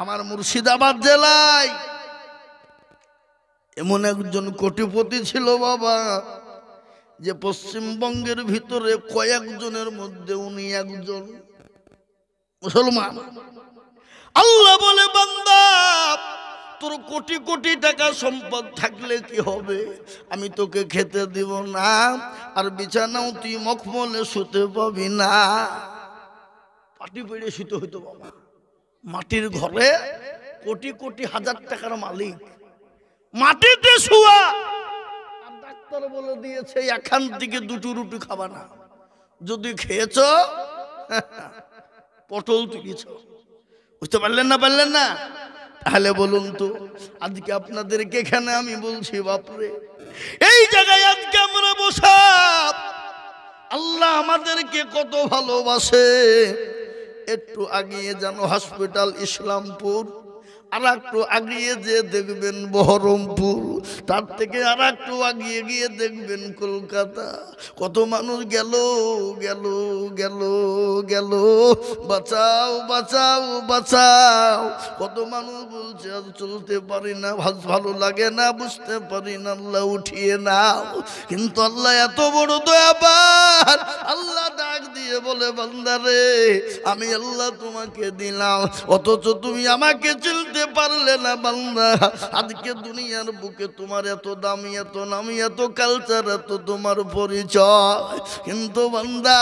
আমার মুর্শিদাবাদ জেলায় এমন একজন কোটিপতি ছিল বাবা, যে পশ্চিমবঙ্গের ভিতরে কয়েকজনের মধ্যে উনি একজন মুসলমান। আল্লাহ বলে, বান্দা তোর কোটি কোটি টাকা সম্পদ থাকলে কি হবে, আমি তোকে খেতে দিব না, আর বিছানাও তুই মখমলে শুতে পাবি না। পাটি পেড়ে শুতে হইতো বাবা। মাটির ঘরে কোটি কোটি হাজার টাকার মালিক, মাটিতে শুয়া। আর ডাক্তার বলে দিয়েছে এখান থেকে দুটো রুটি খাবা না, যদি খেয়েছ পটল তুলেছ। বুঝতে পারলেন না? পারলেন না? তাহলে বলুন তো, আজকে আপনাদেরকে এখানে আমি বলছি, বাপরে এই জায়গায় আজকে আমরা বসা, আল্লাহ আমাদেরকে কত ভালোবাসে। একটু আগিয়ে যেন হসপিটাল ইসলামপুর, আর একটু আগিয়ে যে দেখবেন বহরমপুর, তার থেকে আর একটু আগিয়ে গিয়ে দেখবেন কলকাতা। কত মানুষ গেল গেল গেল গেল, বাঁচাও বাঁচাও বাঁচাও। কত মানুষ বলছে আজ চলতে পারি না, ভালো লাগে না, বুঝতে পারি না, আল্লাহ উঠিয়ে নাও। কিন্তু আল্লাহ এত বড় দয়াবান, আল্লাহ ডাক দিয়ে বলে, বান্দারে আমি আল্লাহ তোমাকে দিলাম, অথচ তুমি আমাকে চিনতে পারলে না। বান্দা আজকে দুনিয়ার বুকে তোমার এত দামি, এত নামি, এত কালচার, এত তোমার পরিচয়, কিন্তু বান্দা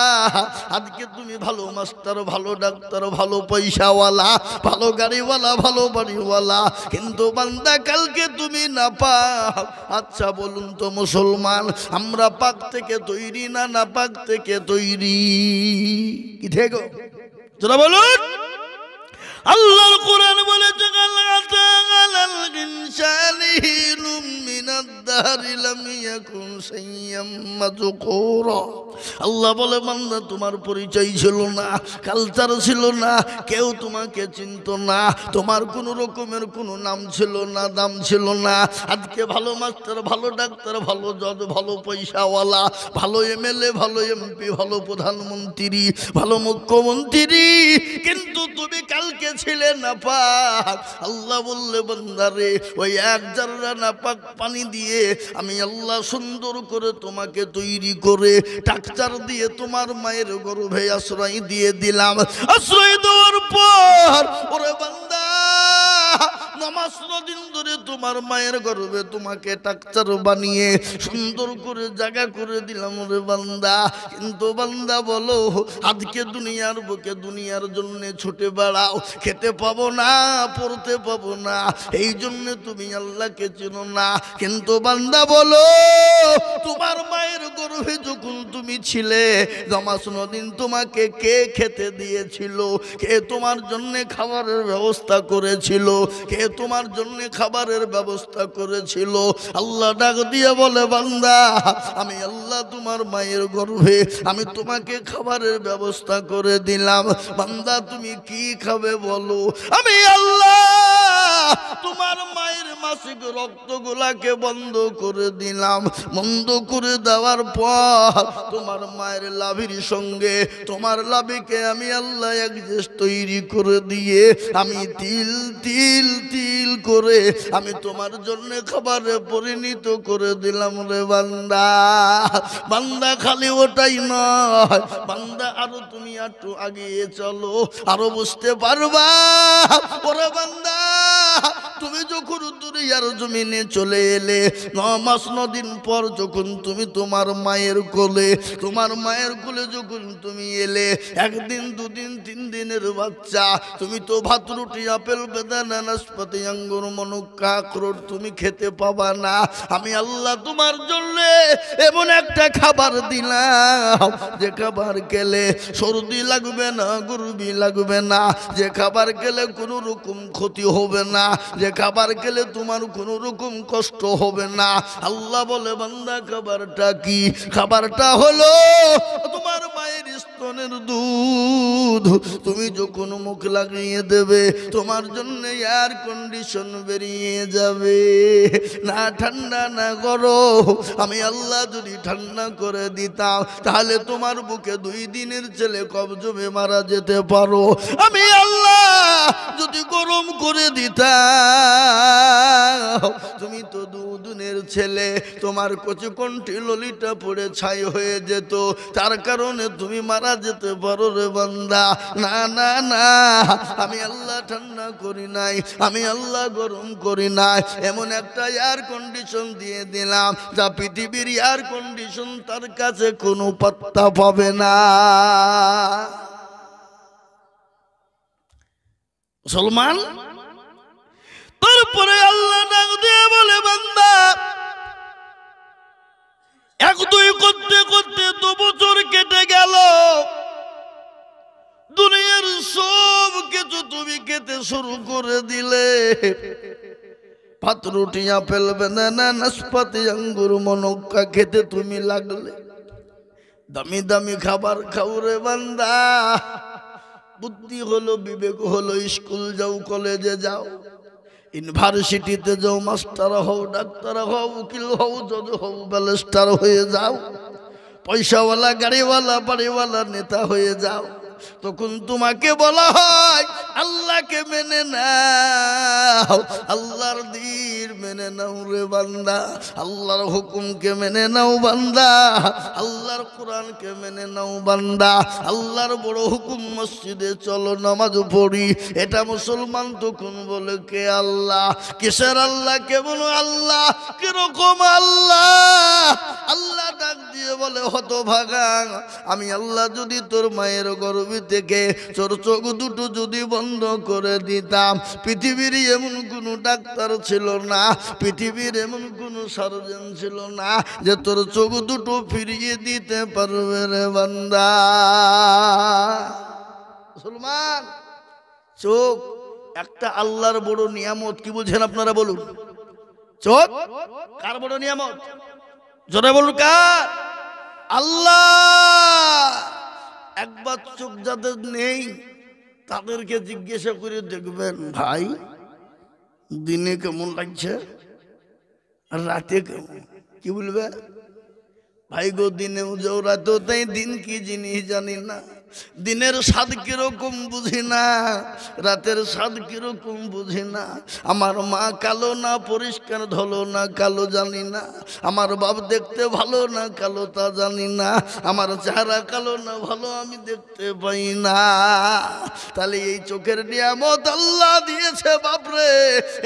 আজকে তুমি ভালো মাস্টার, ভালো ডাক্তার, ভালো পয়সাওয়ালা, ভালো গাড়িওয়ালা, ভালো বাড়িওয়ালা, কিন্তু বান্দা কালকে তুমি না পাক। আচ্ছা বলুন তো মুসলমান, আমরা পাক থেকে তৈরি না না পাক থেকে তৈরি? কি থেকে তোরা বলুন? আল্লাহর কোরআন বলেছে, আল্লাহ বলে, বান্দা তোমার পরিচয় ছিল না, কালচার ছিল না, কেউ তোমাকে চিনত না, তোমার কোন রকমের কোনো নাম ছিল না, দাম ছিল না। আজকে ভালো মাস্টার, ভালো ডাক্তার, ভালো জজ, ভালো পয়সাওয়ালা, ভালো এমএলএ, ভালো এমপি, ভালো প্রধানমন্ত্রী, ভালো মুখ্যমন্ত্রী, কিন্তু তুমি কালকে ছিলে নাপাক। আল্লাহ বললে, বান্দারে ওই এক জাররা নাপাক পানি দিয়ে আমি আল্লাহ সুন্দর করে তোমাকে তৈরি করে টাকচার দিয়ে তোমার মায়ের গর্ভে আশ্রয় দিয়ে দিলাম। আশ্রয় দেওয়ার পর ওরে বান্দা নামাজ দিন ধরে তোমার মায়ের গর্ভে তোমাকে টাকচার বানিয়ে সুন্দর করে জায়গা করে দিলাম রে বান্দা। কিন্তু বান্দা বলো, আজকে দুনিয়ার বুকে দুনিয়ার জন্য ছুটে বেড়াও, খেতে পাবো না, পড়তে পাবো না, এই জন্য তুমি আল্লাহকে চেনো না। কিন্তু বান্দা বলো, তোমার মায়ের গর্ভে যখন তুমি ছিলে, নামাজ দিন তোমাকে কে খেতে দিয়েছিল? কে তোমার জন্য খাবারের ব্যবস্থা করেছিল? কে তোমার জন্য খাবারের ব্যবস্থা করেছিল? আল্লাহ ডাক দিয়ে বলে, বান্দা আমি আল্লাহ তোমার মায়ের গর্ভে আমি তোমাকে খাবারের ব্যবস্থা করে দিলাম। বান্দা তুমি কি খাবে বলো? আমি আল্লাহ তোমার মায়ের মাসিক রক্তগুলাকে বন্ধ করে দিলাম। বন্ধ করে দেওয়ার পর তোমার মায়ের লাভির সঙ্গে তোমার লাভিকে আমি আল্লাহ এক দেশ তৈরি করে দিয়ে আমি তিল তিল তিল করে আমি তোমার জন্য খাবারে পরিণত করে দিলাম রে বান্দা। বান্দা খালি ওটাই নয়, বান্দা আরো তুমি একটু আগিয়ে চলো, আরো বুঝতে পারবা। ওরে বান্দা, তুমি যখন দুনিয়ার জমিনে চলে এলে, 9 মাস 9 দিন পর যখন তুমি তোমার মায়ের কোলে, তোমার মায়ের কোলে যখন তুমি এলে, 1 দিন 2 দিন 3 দিনের বাচ্চা, তুমি তো ভাত রুটি আপেল বেদানা নাশপাতি আঙ্গুর মনুক্কা আখরোট তুমি খেতে পাবা না। আমি আল্লাহ তোমার জন্য এমন একটা খাবার দিলাম, যে খাবার খেলে সর্দি লাগবে না, গরবি লাগবে না, যে খাবার খেলে কোনো রকম ক্ষতি হবে না, যে যে খাবার খেলে তোমার কোনো রকম কষ্ট হবে না। আল্লাহ বলে বান্দা খাবারটা কি? খাবারটা হলো তোমার মায়ের স্তনের দুধ। তুমি যখন মুখ লাগিয়ে দেবে তোমার জন্য এয়ার কন্ডিশন বেরিয়ে যাবে, না ঠান্ডা না গরম। আমি আল্লাহ যদি ঠান্ডা করে দিতাম তাহলে তোমার বুকে 2 দিনের ছেলে কবজমে মারা যেতে পারো। আমি আল্লাহ যদি গরম করে দিতাম তুমি তো 2 দিনের ছেলে, তোমার কচি কণ্ঠে ললিটা পড়ে ছাই হয়ে যেত, তার কারণে তুমি মারা যেতে পারো রে বান্দা। না না না, আমি আল্লাহ ঠান্ডা করি নাই, আমি আল্লাহ গরম করি নাই। এমন একটা এয়ার কন্ডিশন দিয়ে দিলাম যা পৃথিবীর এয়ার কন্ডিশন তার কাছে কোনো পাত্তা পাবে না। মুসলমান, তারপরে আল্লাহ ডাক দিয়ে বলে বান্দা 1-2 করতে করতে 2 বছর কেটে গেল, দুনিয়ার সব কিছু তুমি খেতে শুরু করে দিলে। ভাত রুটি আপেল বেদানা নাশপাতি আঙ্গুর মনক্কা খেতে তুমি লাগলে। দামি দামি খাবার খাও রে বান্দা। বুদ্ধি হলো, বিবেক হলো, স্কুল যাও, কলেজে যাও, ইউনিভার্সিটিতে যাও, মাস্টার হও, ডাক্তার হও, উকিল হও, জজ হও, ব্যারিস্টার হয়ে যাও, পয়সাওয়ালা, গাড়িওয়ালা, বাড়িওয়ালা, নেতা হয়ে যাও। তখন তোমাকে বলা হয় আল্লাহকে মেনে নাও, আল্লাহর দ্বীন মেনে নাও রে বান্দা, আল্লাহর হুকুমকে মেনে নাও বান্দা, আল্লাহর কোরআনকে মেনে নাও বান্দা। আল্লাহর বড় হুকুম মসজিদে চলো নামাজ পড়ি, এটা মুসলমান তখন বলে কে আল্লাহ? কিসের আল্লাহ? কেমন আল্লাহ? কিরকম আল্লাহ? আল্লাহ ডাক দিয়ে বলে হতভাগা, আমি আল্লাহ যদি তোর মায়ের গর্ভে থেকে তোর চোখ দুটো যদি বন্ধ করে দিতাম, পৃথিবীর এমন কোনো ডাক্তার ছিল না, পৃথিবীর এমন কোনো সার্জন ছিল না যে তোর চোখ দুটো ফিরিয়ে দিতে পারবে রে বান্দা। মুসলমান, চোখ একটা আল্লাহর বড় নিয়ামত। কি বুঝেন আপনারা বলুন? চোখ কার বড় নিয়ামত? জোরে বলুন কার? আল্লাহ। একবার চোখ যাদের নেই তাদেরকে জিজ্ঞাসা করে দেখবেন, ভাই দিনে কেমন লাগছে আর রাতে কেমন? কি বলবে? ভাই গো দিনেও যাও রাতেও তাই, দিন কি জিনিস জানি না, দিনের স্বাদ কিরকম বুঝি না, রাতের স্বাদ কিরকম বুঝি না। আমার মা কালো না পরিষ্কার, ধলো না কালো জানি না, আমার বাপ দেখতে ভালো না কালো তা জানি না, আমার চেহারা কালো না ভালো আমি দেখতে পাই না। তাহলে এই চোখের নিয়ামত আল্লাহ দিয়েছে বাপরে,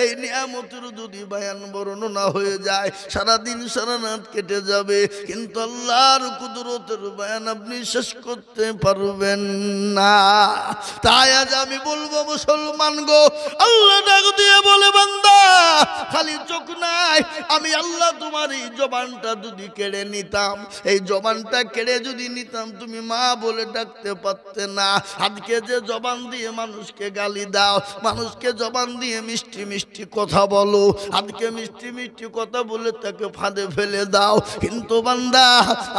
এই নিয়ামতের যদি বয়ান বর্ণনা হয়ে যায় সারাদিন সারা রাত কেটে যাবে, কিন্তু আল্লাহর কুদরতের বয়ান আপনি শেষ করতে পারবেন না। তাই আজ আমি বলবো মুসলমান গো, আল্লাহ ডাক দিয়ে বলে বান্দা খালি চোখ নাই, আমি আল্লাহ তোমার এই জবানটা যদি কেড়ে নিতাম, এই জবানটা কেড়ে যদি নিতাম তুমি মা বলে ডাকতে পারতে না। আজকে যে জবান দিয়ে মানুষকে গালি দাও, মানুষকে জবান দিয়ে মিষ্টি মিষ্টি কথা বলো, আজকে মিষ্টি মিষ্টি কথা বলে তাকে ফাঁদে ফেলে দাও, কিন্তু বান্দা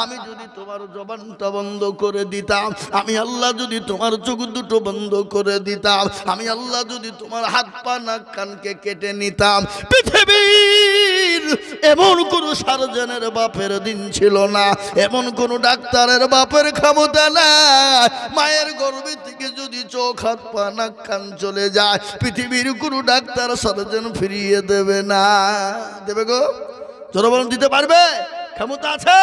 আমি যদি তোমার জবানটা বন্ধ করে দিতাম, আমি আল্লাহ যদি তোমার চোখ দুটো বন্ধ করে দিতাম, আমি আল্লাহ যদি তোমার হাত পা নাক কানকে কেটে নিতাম, পৃথিবীর এমন কোন সার্জনের বাপের দিন ছিল না, এমন কোন ডাক্তারের বাপের ক্ষমতা নাই। মায়ের গর্ভে থেকে যদি চোখ হাত পা নাক কান চলে যায়, পৃথিবীর কোন ডাক্তার সার্জন ফিরিয়ে দেবে না। দেবে গো? জোরে বলুন, দিতে পারবে? ক্ষমতা আছে?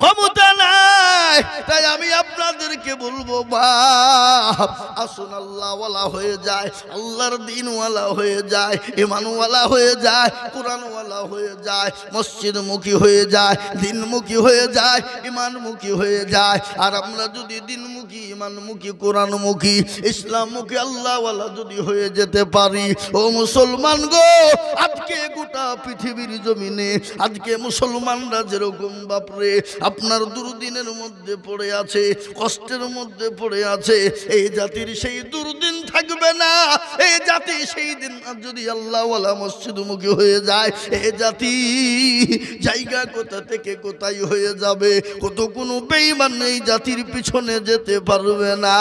ক্ষমতা নাই। তাই আমি আপনাদেরকে বলবো বাপ, আসুন আল্লাহওয়ালা হয়ে যায়, আল্লাহর দিনওয়ালা হয়ে যায়, ইমানওয়ালা হয়ে যায়, কোরআনওয়ালা হয়ে যায়, মসজিদমুখী হয়ে যায়, দিনমুখী হয়ে যায়, ইমানমুখী হয়ে যায়। আর আমরা যদি দিনমুখী, ইমানমুখী, কোরআনমুখী, ইসলামমুখী, আল্লাহওয়ালা যদি হয়ে যেতে পারি, ও মুসলমান গো, আজকে গোটা পৃথিবীর জমিনে আজকে মুসলমানরা যেরকম বাপরে আপনার দুর্দিনের মধ্যে পড়ে আছে, কষ্টের মধ্যে পড়ে আছে, এই জাতির সেই দুর্দিন থাকবে না। এই জাতি সেই দিন যদি আল্লাহওয়ালা মসজিদমুখী হয়ে যায়, এই জাতি জায়গা কোথা থেকে কোথায় হয়ে যাবে। কত কোনো বেঈমান এই জাতির পিছনে যেতে পারবে না।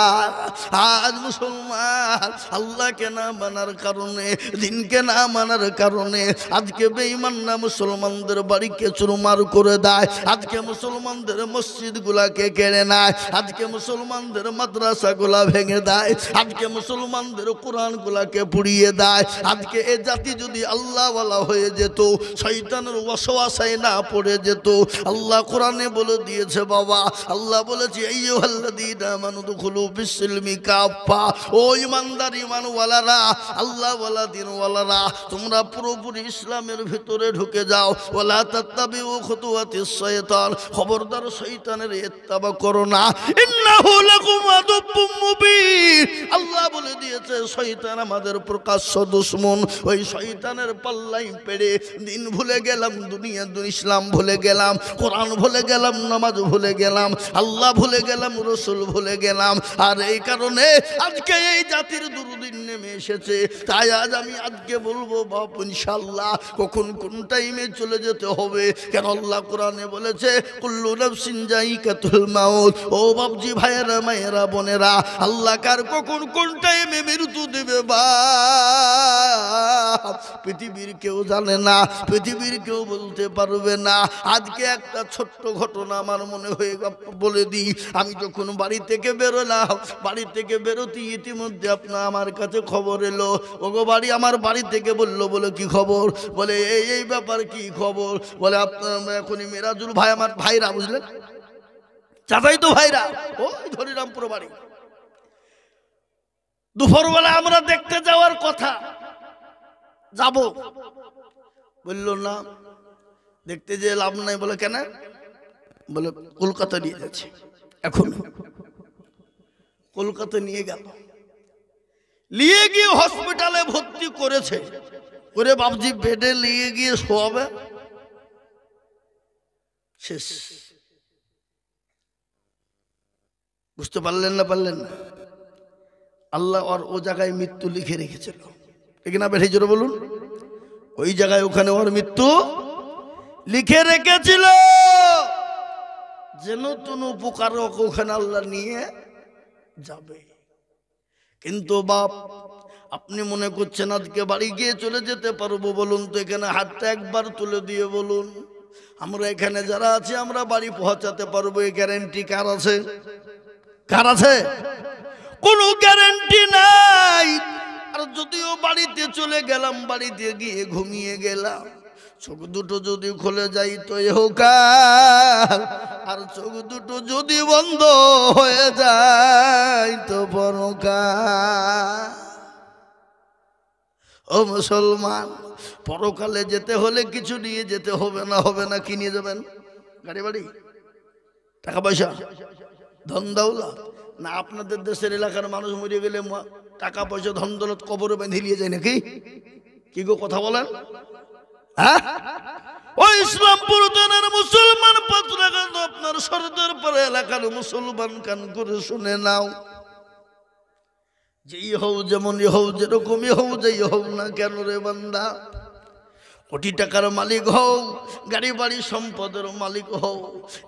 আজ মুসলমান আল্লাহকে না মানার কারণে, দিনকে না মানার কারণে আজকে বেঈমানরা মুসলমানদের বাড়িকে চুরমার করে দেয়। আজকে মুসলমানদের মসজিদগুলাকে কেড়ে নেয়। আজকে মুসলমানদের মাদ্রাসাগুলা ভেঙে দেয়। আজকে মুসলমানদের কোরআনগুলাকে পুড়িয়ে দেয়। আজকে এ জাতি যদি আল্লাহওয়ালা হয়ে যেত, শয়তানের ওয়াসওয়াসায় না পড়ে যেত। আল্লাহ কোরআনে বলে দিয়েছে বাবা, আল্লাহ বলেছে আইয়ুহাল্লাযীনা আমানু দুখুলু ফিস-সিলমি কাফা। ও ঈমানদার ঈমানওয়ালারা, আল্লাহওয়ালা দিনওয়ালারা, তোমরা পুরোপুরি ইসলামের ভিতরে ঢুকে যাও। ওয়ালা তাত্তাবিউ খুতুওয়াতিস শাইতান, খবরদার শয়তানের ইত্তেবা করো না। ইন্নাহু লাকুম আদুব্বুম মুবিন। আল্লাহ বলে দিয়েছে শয়তান আমাদের প্রকাশ্য দুশমন। ওই শয়তানের পাল্লাই পেড়ে দিন ভুলে গেলাম, দুনিয়া ইসলাম ভুলে গেলাম, কোরআন ভুলে গেলাম, নামাজ ভুলে গেলাম, আল্লাহ ভুলে গেলাম, রসুল ভুলে গেলাম। আর এই কারণে আজকে এই জাতির দুর্দিন নেমে এসেছে। তাই আজ আমি আজকে বলবো বাপ, ইনশাআল্লাহ কখন কোন টাইমে চলে যেতে হবে। কেন আল্লাহ কোরআনে বলেছে কুল্লু নাফসিন যায়িকাতুল মাউত। ও বাপজি, ভাইয়েরা, মায়েরা, বোনেরা, আল্লাহ কার কখন কোন টাইমে মৃত্যু দেবে বাপ পৃথিবীর কেউ জানে না, পৃথিবীর কেউ বলতে পারবে না। আজকে একটা ছোট্ট ঘটনা আমার মনে হয়ে বলে দিই। আমি যখন বাড়ি থেকে বেরোলাম, বাড়ি থেকে বেরোতে ইতিমধ্যে আপনার আমার কাছে খবর এলো। ওগো বাড়ি, আমার বাড়ি থেকে বললো, বলে কি খবর? বলে এই ব্যাপার, কি খবর? বলে আপনার এখনই মেরাজুল ভাই, আমার ভাইরা, বুঝলেন, চাচাই তো ভাইরা, ওই হরিরামপুর বাড়ি, দুপুরবেলা আমরা দেখতে যাওয়ার কথা, যাব। বলল না, দেখতে যে লাভ নাই। বলে কেন? বলে কলকাতা নিয়ে যাচ্ছে। এখন কলকাতা নিয়ে গেল, নিয়ে গিয়ে হসপিটালে ভর্তি করেছে। করে বাবজি বেডে নিয়ে গিয়ে শোয়াবে, শেষ। বুঝতে পারলেন না? পারলেন না? আল্লাহ ওর ও জায়গায় মৃত্যু লিখে রেখেছিল, ঠিক না? বেঠে জোরে বলুন। ওই জায়গায় ওখানে ওর মৃত্যু লিখে রেখেছিল, যেন কোন উপকারক ওখানে আল্লাহ নিয়ে যাবে। কিন্তু বাপ, আপনি মনে করছেন আজকে বাড়ি গিয়ে চলে যেতে পারবো? বলুন তো, এখানে হাতটা একবার তুলে দিয়ে বলুন, আমরা এখানে যারা আছি আমরা বাড়ি পৌঁছাতে পারবো? এই গ্যারেন্টি কার আছে? কার আছে? কোনো গ্যারেন্টি নাই। আর যদিও বাড়িতে চলে গেলাম, বাড়িতে গিয়ে ঘুমিয়ে গেলাম, চোখ দুটো যদি খুলে যাই তো ইহকাল, আর চোখ দুটো যদি বন্ধ হয়ে যায় তো পরকাল। ও মুসলমান, পরকালে যেতে হলে কিছু নিয়ে যেতে হবে না? হবে না? কি নিয়ে যাবেন? গাড়ি বাড়ি, টাকা পয়সা, ধন দৌলত? না আপনাদের দেশের এলাকার মানুষ মরে গেলে টাকা পয়সা, ধন দৌলত কবরে বেঁধে নিয়ে যায় নাকি? কি গো, কথা বলেন? হ্যাঁ, ওই ইসলামপুর থানার মুসলমান পাত্রাঘাত আপনার সরদার পাড়া এলাকার মুসলমান কান করে শুনে নাও। যেই হও, যেমনই হও, যেরকমই হও, যেই হও না কেন রে বান্দা, কোটি টাকার মালিক হও, গাড়ি বাড়ি সম্পদের মালিক হও,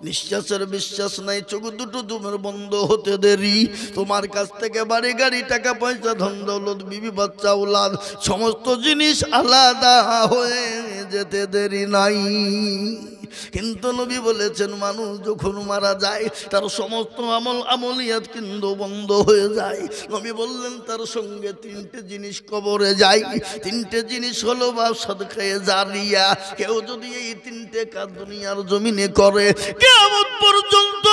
নিঃশ্বাসের বিশ্বাস নাই, চোখ দুটো তোমার বন্ধ হতে দেরি। তোমার কাছ থেকে বাড়ি গাড়ি, টাকা পয়সা, ধন দৌলত, বিবি বাচ্চা, ওলাদ, সমস্ত জিনিস আলাদা হয়ে যেতে দেরি নাই। কিন্তু নবী বলেছেন, মানুষ যখন মারা যায় তার সমস্ত আমলিয়াত কিন্তু বন্ধ হয়ে যায়। নবী বললেন তার সঙ্গে তিনটে জিনিস কবরে যায়। তিনটে জিনিস হলো বা সাদকায়ে জারিয়া। কেউ যদি এই তিনটে কাজ দুনিয়ার জমিনে করে, কিয়ামত পর্যন্ত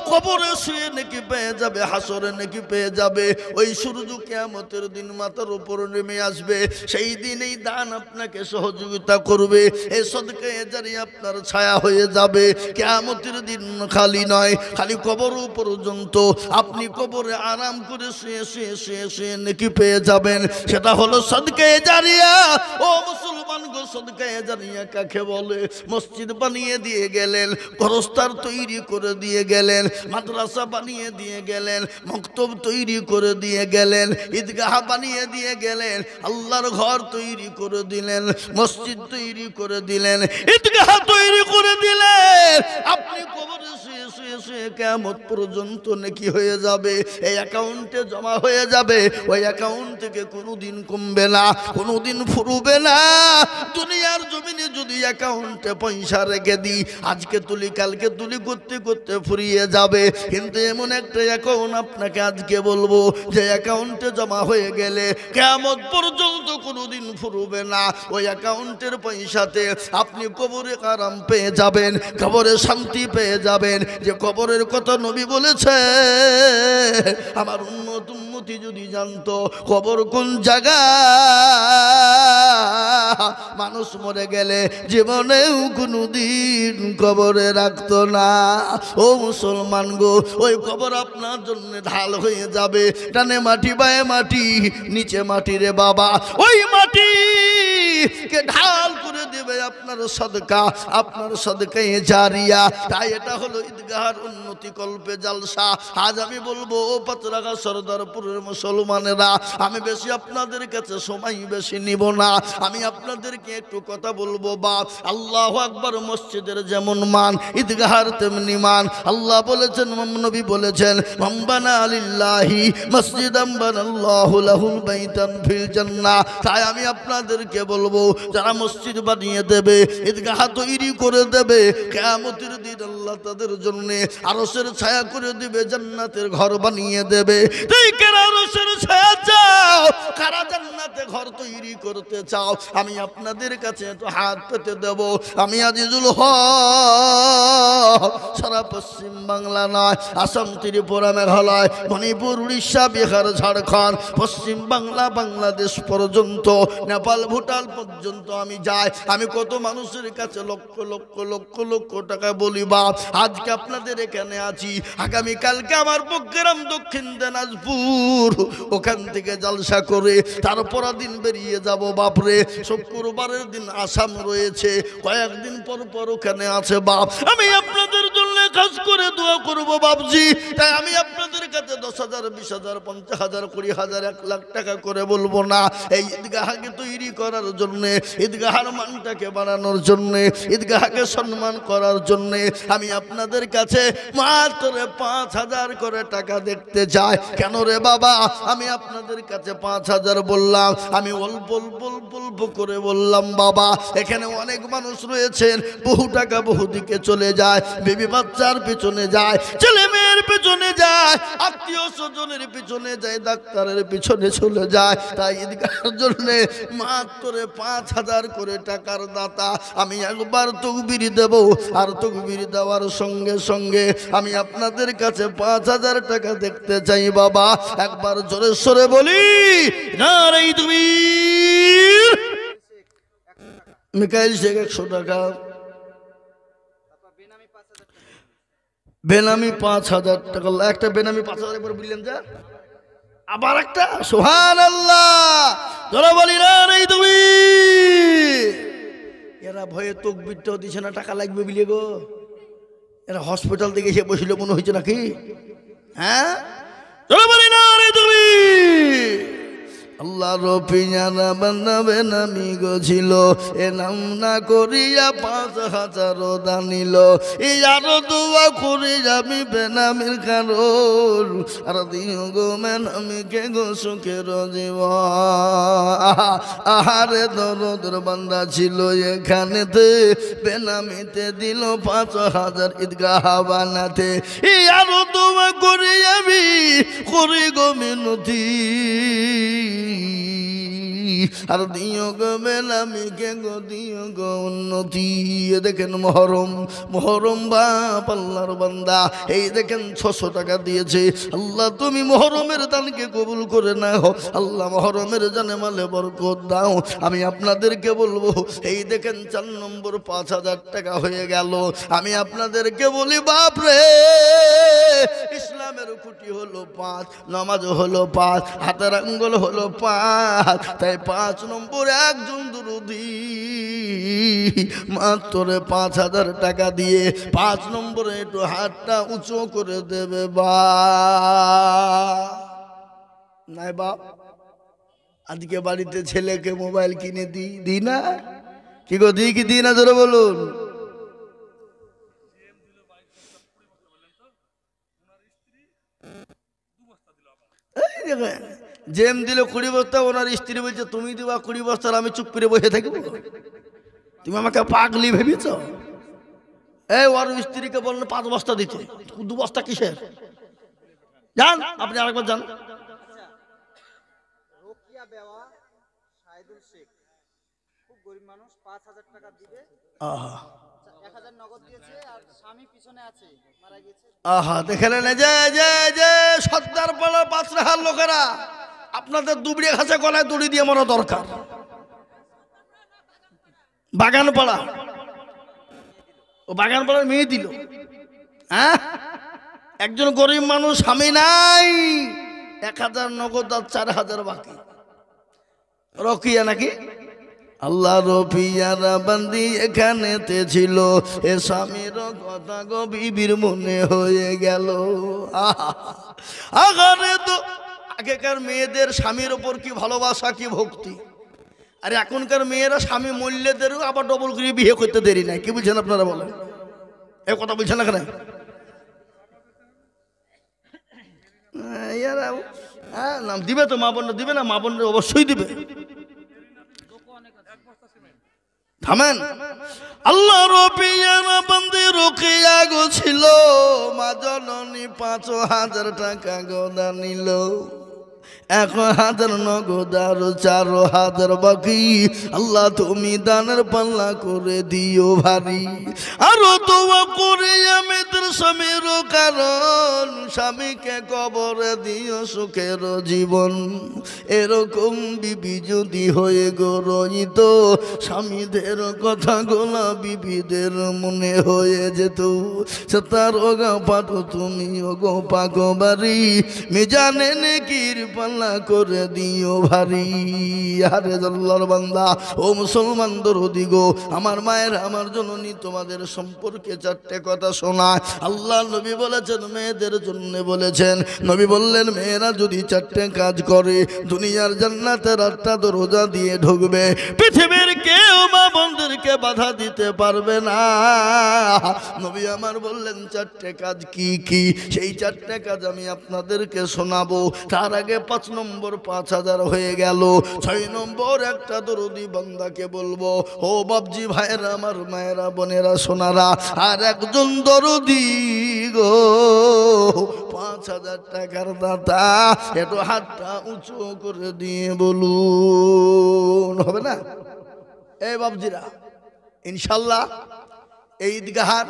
কবরে শুয়ে নেকি পেয়ে যাবে, হাসরে নেকি পেয়ে যাবে। ওই সূর্য কিয়ামতের দিন মাথার উপর নেমে আসবে। সেই দিন এই দান আপনাকে সহযোগিতা করবে, এই সাদকায়ে জারিয়া আপনার ছায়া হয়ে যাবে। কিয়ামতের দিন খালি নয়, খালি কবর পর্যন্ত আপনি কবরে আরাম করে শুয়ে শুয়ে শুয়ে শুয়ে নেকি পেয়ে যাবেন। সেটা হলো সাদকায়ে জারিয়া। ও মুসলমান গো, সদকায়ে জারিয়া কাকে বলে? মসজিদ বানিয়ে দিয়ে গেলেন, গোরস্থান তৈরি করে দিয়ে গেলেন, মাদ্রাসা বানিয়ে দিয়ে গেলেন, মক্তব তৈরি করে দিয়ে গেলেন, ঈদগাহ বানিয়ে দিয়ে গেলেন, আল্লাহর ঘর তৈরি করে দিলেন, মসজিদ তৈরি করে দিলেন, ঈদগাহ তৈরি করে দিলেন। আপনি কবরে শুয়ে শুয়ে শুয়ে কিয়ামত পর্যন্ত নেকি হয়ে যাবে, এই অ্যাকাউন্টে জমা হয়ে যাবে, ওই অ্যাকাউন্ট থেকে কোনোদিন কমবে না, কোনোদিন ফুরবে না। দুনিয়ার জমিনে যদি অ্যাকাউন্টে পয়সা রেখে দিই, আজকে তুলি কালকে তুলি করতে করতে ফুরিয়ে যাবে, কিন্তু এমন একটা অ্যাকাউন্ট আপনাকে আজকে বলবো যে অ্যাকাউন্টে জমা হয়ে গেলে কিয়ামত পর্যন্ত কোনোদিন ফুরবে না। ওই অ্যাকাউন্টের পয়সাতে আপনি কবরে আরাম পেয়ে যাবেন, কবরে শান্তি পেয়ে যাবেন। যে কবরের কথা নবী বলেছে, আমার উম্মতি যদি জানতো কবর কোন জায়গা, মানুষ মরে গেলে জীবনেও কোনোদিন কবরে রাখতো না। ও মুসলমান গো, ওই কবর আপনার জন্য ঢাল হয়ে যাবে, ডানে মাটি বায়ে মাটি, নিচে মাটি রে বাবা, ওই মাটি কে ঢাল করে দেবে আপনার সদকা, আপনার সদকায়ে জারিয়া। তাই এটা হলো ঈদগাহর উন্নতি কল্পে জালসা। আজ আমি বলবো ও পাতরাগা সরদারপুরের মুসলমানেরা, আমি বেশি আপনাদের কাছে সময় বেশি নিব না, আমি আপনাদেরকে একটু কথা বলবো। বাপ আল্লাহু আকবার, মসজিদের যেমন মান ঈদগাহর তেমনি মান। আল্লাহ বলেছেন, নবী বলেছেন, মাম্বানা লিল্লাহি মসজিদাম বানাল্লাহু লাহুল বাইতান ফিল জান্নাহ। তাই আমি আপনাদেরকে বলবো, যারা মসজিদ বানিয়ে দেবে, ঈদগাহ তৈরি করে দেবে, কিয়ামতের দিন আল্লাহ তাদের জন্য আরশের ছায়া করে দিবে, জান্নাতের ঘর বানিয়ে দেবে। তুই কারা আরশের ছায়া চাও, কারা জান্নাতে ঘর তৈরি করতে চাও, আমি আপনাদের কাছে একটু হাত পেতে দেব। আমি আজিজুল হক সারা পশ্চিম বাংলা নয়, আসাম, ত্রিপুরা, মেঘালয়, মণিপুর, উড়িষ্যা, বিহার, ঝাড়খণ্ড, পশ্চিম বাংলা, বাংলাদেশ পর্যন্ত, নেপাল, ভুটান পর্যন্ত আমি যাই। আমি কত মানুষের কাছে লক্ষ লক্ষ লক্ষ লক্ষ টাকা বলি। বাপ আজকে আপনাদের এখানে আছি, আগামীকালকে আমার প্রোগ্রাম দক্ষিণ দিনাজপুর, ওখান থেকে জালসা করে তারপর দিন বেরিয়ে যাব। বাপরে, শুক্রবারের দিন আসাম রয়েছে, কয়েকদিন পর পর ওখানে আছে। বাপ আমি আপনাদের জন্য কাজ করে দোয়া করবো বাপজি। তাই আমি আপনাদের কাছে 10,000, 20,000, 50,000, 20,000, 1 লাখ টাকা করে বলবো না। এই ঈদগাহকে তৈরি করার জন্যে, ঈদগাহের মানটাকে বাড়ানোর জন্যে, ঈদগাহকে সম্মান করার জন্যে আমি আপনাদের কাছে মাত্র 5,000 করে টাকা দেখতে চাই। কেন রে বাবা, আমি আপনাদের কাছে 5,000 বললাম, আমি অল্প অল্প অল্প অল্প করে বললাম। বাবা এখানে অনেক মানুষ রয়েছেন, বহু টাকা বহু দিকে চলে যায়, বিবি বাচ্চার পিছনে যায়, ছেলে মেয়ের পিছনে যায়, আত্মীয় স্বজনের পিছনে যায়, ডাক্তারের পিছনে চলে যায়। তাই ঈদগাহের জন্য মাত্র 5,000 করে টাকার দাতা। আমি একবার তকবীর দেব, আর তকবীর দেওয়ার সঙ্গে সঙ্গে আমি আপনাদের কাছে 5,000 টাকা দেখতে চাই। বাবা একবার জোরে সরে বলি নারে তাকবীর। মিকাইল শেখ 100 টাকা, বেনামি 5,000 টাকা। একটা বেনামি 5,000 একবার বললেন যা, আবার একটা সুবহানাল্লাহ, তোরা বলি না রে তুমি। এরা ভয়ে তকবীরটাও দিছে না, টাকা লাগবে বলে গো। এরা হসপিটাল থেকে এসে বসিল মনে হয়েছে নাকি? হ্যাঁ, তোরা বলি না রে তুমি। আল্লাহর পিয়ারা বান্দা বেনামি গছিল, এ নাম না করিয়া 5,000 দানিল। এই আরো দোয়া করি আমি বেনামির কারণ, আর দিও গো বেনামিকে গো সুখের জীবন। আহারে দরদের বান্দা ছিল এখানেতে, বেনামিতে দিল 5,000 ঈদগাহ বানাতে। এই আরো দোয়া করি আমি করি গো মিনতি, আর দিও গো বেনামিকে গো দিও গো উন্নতি। দেখেন মহরম, মহরম বাপ আল্লাহর বান্দা, এই দেখেন 600 টাকা দিয়েছে। আল্লাহ তুমি মহরমের দানকে কবুল করে নাও, আল্লাহ মহরমের জানে মালে বরকত দাও। আমি আপনাদেরকে বলবো, এই দেখেন 4 নম্বর 5,000 টাকা হয়ে গেল। আমি আপনাদেরকে বলি বাপ রে, ইসলামের খুঁটি হলো 5, নামাজ হলো 5, হাতের আঙ্গুল হলো 5। তাই 5 নম্বর একজন দুরূদী মাত্র 5,000 টাকা দিয়ে 5 নম্বরে একটু হাতটা উঁচু করে দেবে বা নাই বাপ? আজকে বাড়িতে ছেলেকে মোবাইল কিনে দিই না? কি গো, দিই কি দিই না? জোরে বলুন। জেম দিল 20 বস্তা, ওনার স্ত্রী বলছে তুমি দিবা 20 বস্তা, আমি চুপ করে বসে থাকবো? তুমি আমাকে পাগলি ভেবেছ? এই ওর স্ত্রীকে বললেন 5 বস্তা দিতে, 2 বস্তা কিসের? যান আপনি আরেকবার যান। রোকিয়া বেওয়া শাহিদুল শেখ খুব গরিব মানুষ, 5,000 টাকা দিবে। আহা, 1,000 নগদ দিয়েছে আর স্বামী পিছনে আছে, মারা গেছে। আহা, দেখলেন যে যে যে সর্দার পাড়ার 5 রাহার লোকেরা আপনাদের দুবড়ে ঘাসে গলায় দড়ি দিয়ে মরা দরকার। বাগান পাড়া, ও বাগান পাড়ার মেয়ে দিল। হ্যাঁ, একজন গরিব মানুষ, স্বামী নাই, 1,000 নগদ আর 4,000 বাকি। রকিয়া নাকি? আল্লাহ রফিয়ারা বান্দি এখানেতে ছিল, এ স্বামীর কথা গো বিবির মনে হয়ে গেল। আগারে তো আগেকার মেয়েদের স্বামীর ওপর কি ভালোবাসা, কি ভক্তি, আর এখনকার মেয়েরা স্বামী মূল্যদেরও আবার ডবল করে বিয়ে করতে দেরি নাই। কি বুঝছেন আপনারা বলেন? এ কথা বুঝছেন না কেন? হ্যাঁ, নাম দিবে তো, মা বোনরা দিবে না? মা বোনরা অবশ্যই দিবে। থামেন। আল্লাহ রবিয়ানা বান্দি রুকিয়া গো ছিল, মা জননী 5,000 টাকা গোদা নিল, 1,000 নগদ আর 4,000 বাকি। আল্লাহ তুমি দানের পাল্লা করে দিও ভারী, আরো দোয়া করে আমাদের স্বামীর কারণ, স্বামীকে কবরে দিও সুখের জীবন। এরকম বিবি যদি হয়ে গো রইত, স্বামীদের কথা গোলা বিবিদের মনে হয়ে যেত। সে তার ওগা পাতো তুমি ওগো পাগো বাড়ি, মিজানে নেকির পাল্লা করে দিও ভারী। আরে আল্লাহর বান্দা, ও মুসলমান দরদি গো, আমার মায়ের, আমার জননী, তোমাদের সম্পর্কে 4টে কথা শোনায়। আল্লাহ নবী বলেছেন, মেয়েদের জন্য বলেছেন। নবী বললেন, মেয়েরা যদি 4টে কাজ করে, দুনিয়ার জান্নাতের 8টা দরজা দিয়ে ঢুকবে, পৃথিবীর কেউ মা বোনদেরকে বাধা দিতে পারবে না। নবী আমার বললেন 4টে কাজ কি কি, সেই 4টে কাজ আমি আপনাদেরকে শোনাবো। তার আগে 5 নম্বর 5,000 হয়ে গেল। 6 নম্বর একটা দরদি বান্দাকে বলবো, ও বাবজি ভাইরা, আমার মায়েরা, বোনেরা, সোনারা, আর একজন দরদি গো 5,000 টাকার দাতা, একটু হাতটা উঁচু করে দিয়ে বলুন, হবে না? এই বাবজিরা, ইনশাল্লাহ এই ঈদগাহার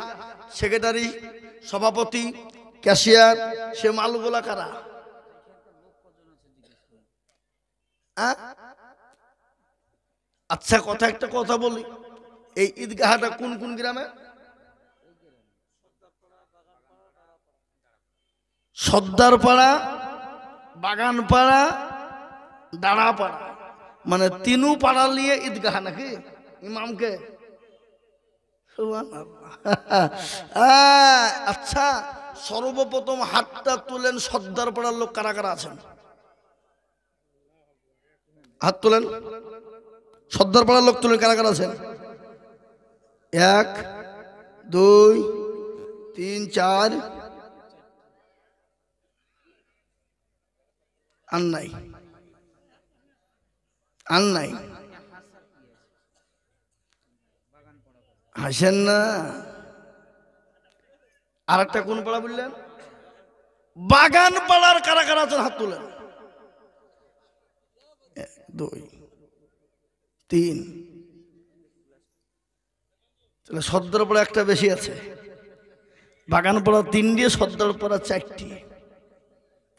সেক্রেটারি, সভাপতি, ক্যাশিয়ার, সে মালগুলা কারা? আচ্ছা, একটা কথা বলি, এই ঈদগাহটা কোন কোন গ্রামে? সর্দারপাড়া, বাগানপাড়া, দাঁড়াপাড়া, মানে 3 পাড়া নিয়ে ঈদগাহ নাকি? ইমামকে? আচ্ছা, সর্বপ্রথম হাতটা তুলেন, সর্দারপাড়ার লোক কারা কারা আছেন? হাত তোলেন। সর্দারপাড়ার লোক তুলেন, কারা কারা আছেন? 1 2 3 4, আর নাই, আর নাই, হাসেন না। আর একটা কোন পাড়া বললেন? বাগান পাড়ার কারা কারা আছেন? হাত তোলেন। 1 2 3, তাহলে সর্দারপাড়া একটা বেশি আছে, বাগানপাড়া 3টে, সর্দারপাড়া 4টে।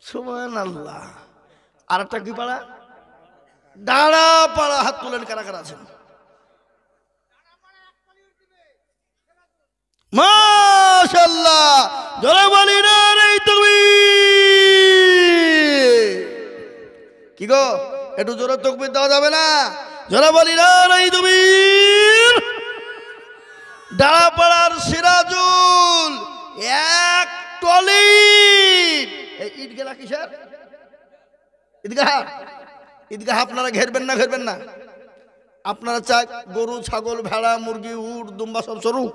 সুবহানাল্লাহ। আর একটা কি পাড়া? দাঁড়াপাড়া। হাত তুলেন, কারা কারা আছেন? মাশাআল্লাহ, জোরে বলি না রে তুমি। কি গো, একটু জোরে তাকবীর দেওয়া যাবে না? জোরে বলি না রে তুমি। ডাড়াপাড়ার সিরাজুল এক টলি। এই ঈদগাহ কিসের ঈদগাহ? ঈদগাহ আপনারা ঘেরবেন না ঘেরবেন না? আপনারা চাই গরু ছাগল ভেড়া মুরগি উট দুম্বা সব চড়ুক,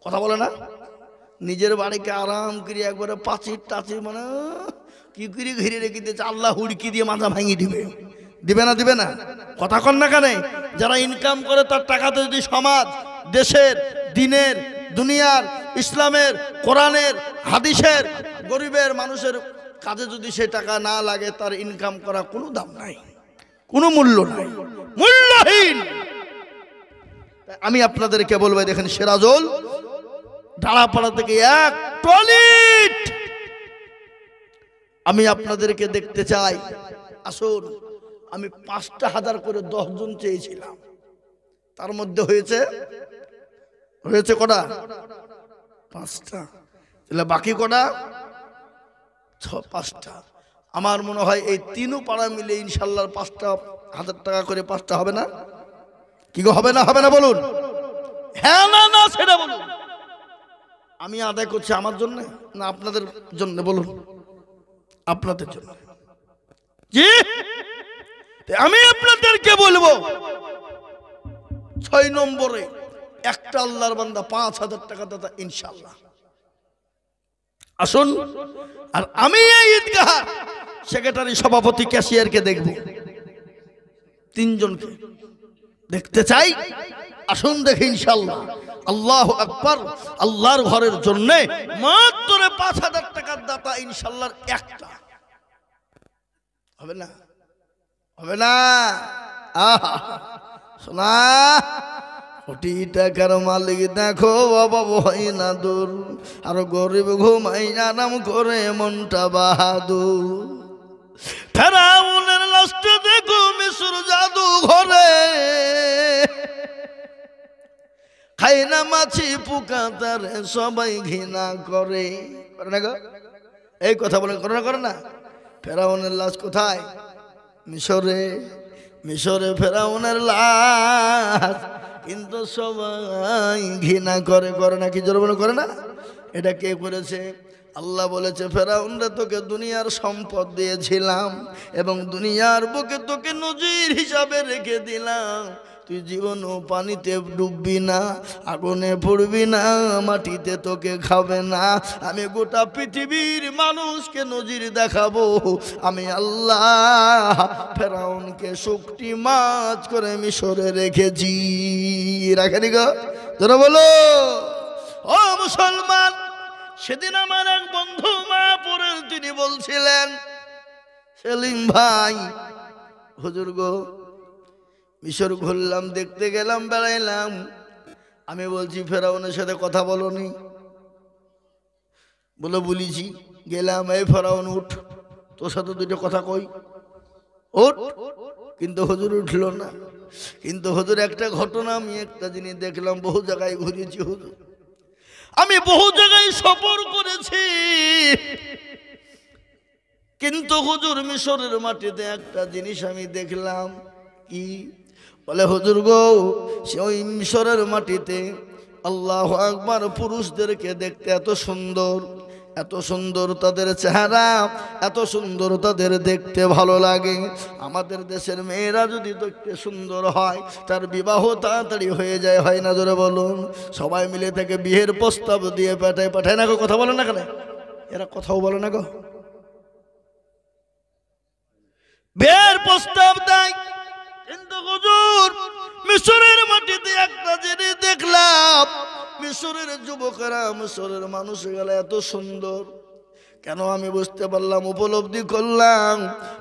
কথা বলে না? নিজের বাড়িকে আরাম করে একবারে পাঁচির টাচির মানে কি করে ঘিরে রেখে দিয়েছে, আল্লাহ হুড়কি দিয়ে মাথা ভাঙি দিবে। দিবে না দিবে না? কথা কন না কেন? যারা ইনকাম করে তার টাকাতে যদি সমাজ দেশের দিনের দুনিয়ার ইসলামের কোরআনের হাদিসের গরিবের মানুষের কাজে যদি সে টাকা না লাগে, তার ইনকাম করা কোনো দাম নাই, কোনো মূল্য নাই, মূল্যহীন। আমি আপনাদেরকে বলবো, দেখেন সিরাজুল ডাড়াপাড়া থেকে এক টলিট আমি আপনাদেরকে দেখতে চাই। আসুন, আমি ৫,০০০ করে ১০ জন চেয়েছিলাম, তার মধ্যে হয়েছে কটা? ৫টা। তাহলে বাকি কটা? ৫টা। আমার মনে হয় এই তিনও পাড়া মিলে ইনশাল্লাহ ৫,০০০ টাকা করে ৫টা হবে না? কি গো, হবে না? হবে না বলুন? হ্যাঁ না না সেটা বলুন। আমি আদায় করছি আমার জন্য না আপনাদের জন্য? বলুন, আপনাদের জন্য। জি, আমি আপনাদেরকে বলবো ৬ নম্বরে একটা আল্লাহর বান্দা ৫,০০০ টাকা দাতা ইনশাআল্লাহ। আসুন, আর আমি এই ঈদগাহ সেক্রেটারি সভাপতি ক্যাশিয়ারকে দেখব, ৩ জনকে দেখতে চাই। আসুন দেখি ইনশাআল্লাহ। আল্লাহু আকবার। আল্লাহর ঘরের জন্য মাত্র ৫,০০০ টাকার দাতা ইনশাআল্লাহ একটা হবে না? হবে না? আহা শোনা, কোটি টাকার মালিক দেখো বাবা ভয় না দূর, আর গরিব ঘুমাই আরাম করে মনটা বাহাদুর। ফেরাউনের লাশটা দেখো মিশর জাদু ঘরে, খাই না মাছি পোকা তারে সবাই ঘৃণা করে। করে না গো? এই কথা বলে করে না? ফেরাউনের লাশ কোথায়? মিশরে। মিশরে ফেরাউনের লাশ, কিন্তু সবাই ঘৃণা করে। করে না? কি জোর মনে করে না? এটা কে করেছে? আল্লাহ বলেছে, ফেরাউনরে তোকে দুনিয়ার সম্পদ দিয়েছিলাম এবং দুনিয়ার বুকে তোকে নজির হিসাবে রেখে দিলাম। তুই জীবনও পানিতে ডুববি না, আগুনে পড়বি না, মাটিতে তোকে খাবে না। আমি গোটা পৃথিবীর মানুষকে নজির দেখাবো, আমি আল্লাহ ফেরাউনকে শুকটি মাছ করে মিশরে রেখেছি। রাখেনি গো? তোরা বলো ও মুসলমান। সেদিন আমার এক বন্ধু মায়াপুরের, তিনি বলছিলেন, সেলিম ভাই হুজুর গো মিশর ঘুরলাম, দেখতে গেলাম, বেড়াইলাম। আমি বলছি ফেরাউনের সাথে কথা বলনি? বলে বলেছি। গেলাম, এই ফেরাউন উঠ, তোর সাথে দুটো কথা কই, উঠ। কিন্তু হুজুর উঠল না। কিন্তু হুজুর একটা ঘটনা, আমি একটা জিনিস দেখলাম, বহু জায়গায় ঘুরেছি হুজুর, আমি বহু জায়গায় সফর করেছি, কিন্তু হুজুর মিশরের মাটিতে একটা জিনিস আমি দেখলাম। কি? বলে হুজুর গো, সে ওই মিশরের মাটিতে আল্লাহু আকবার পুরুষদেরকে দেখতে এত সুন্দর, এত সুন্দর তাদের চেহারা, এত সুন্দর তাদের দেখতে ভালো লাগে। আমাদের দেশের মেয়েরা যদি দেখতে সুন্দর হয়, তার বিবাহ তাড়াতাড়ি হয়ে যায়, হয় না? জোরে বলুন। সবাই মিলে থেকে বিয়ের প্রস্তাব দিয়ে পাঠায় না গো? কথা বলে না কেন? এরা কথাও বলে না গো? বিয়ের প্রস্তাব দেয়, কিন্তু হুজুর মিশরের মাটিতে একটা জিনিস দেখলাম, মিশরের যুবকেরা, মিশরের মানুষগুলো এত সুন্দর। কেন? আমি বুঝতে পারলাম, উপলব্ধি করলাম,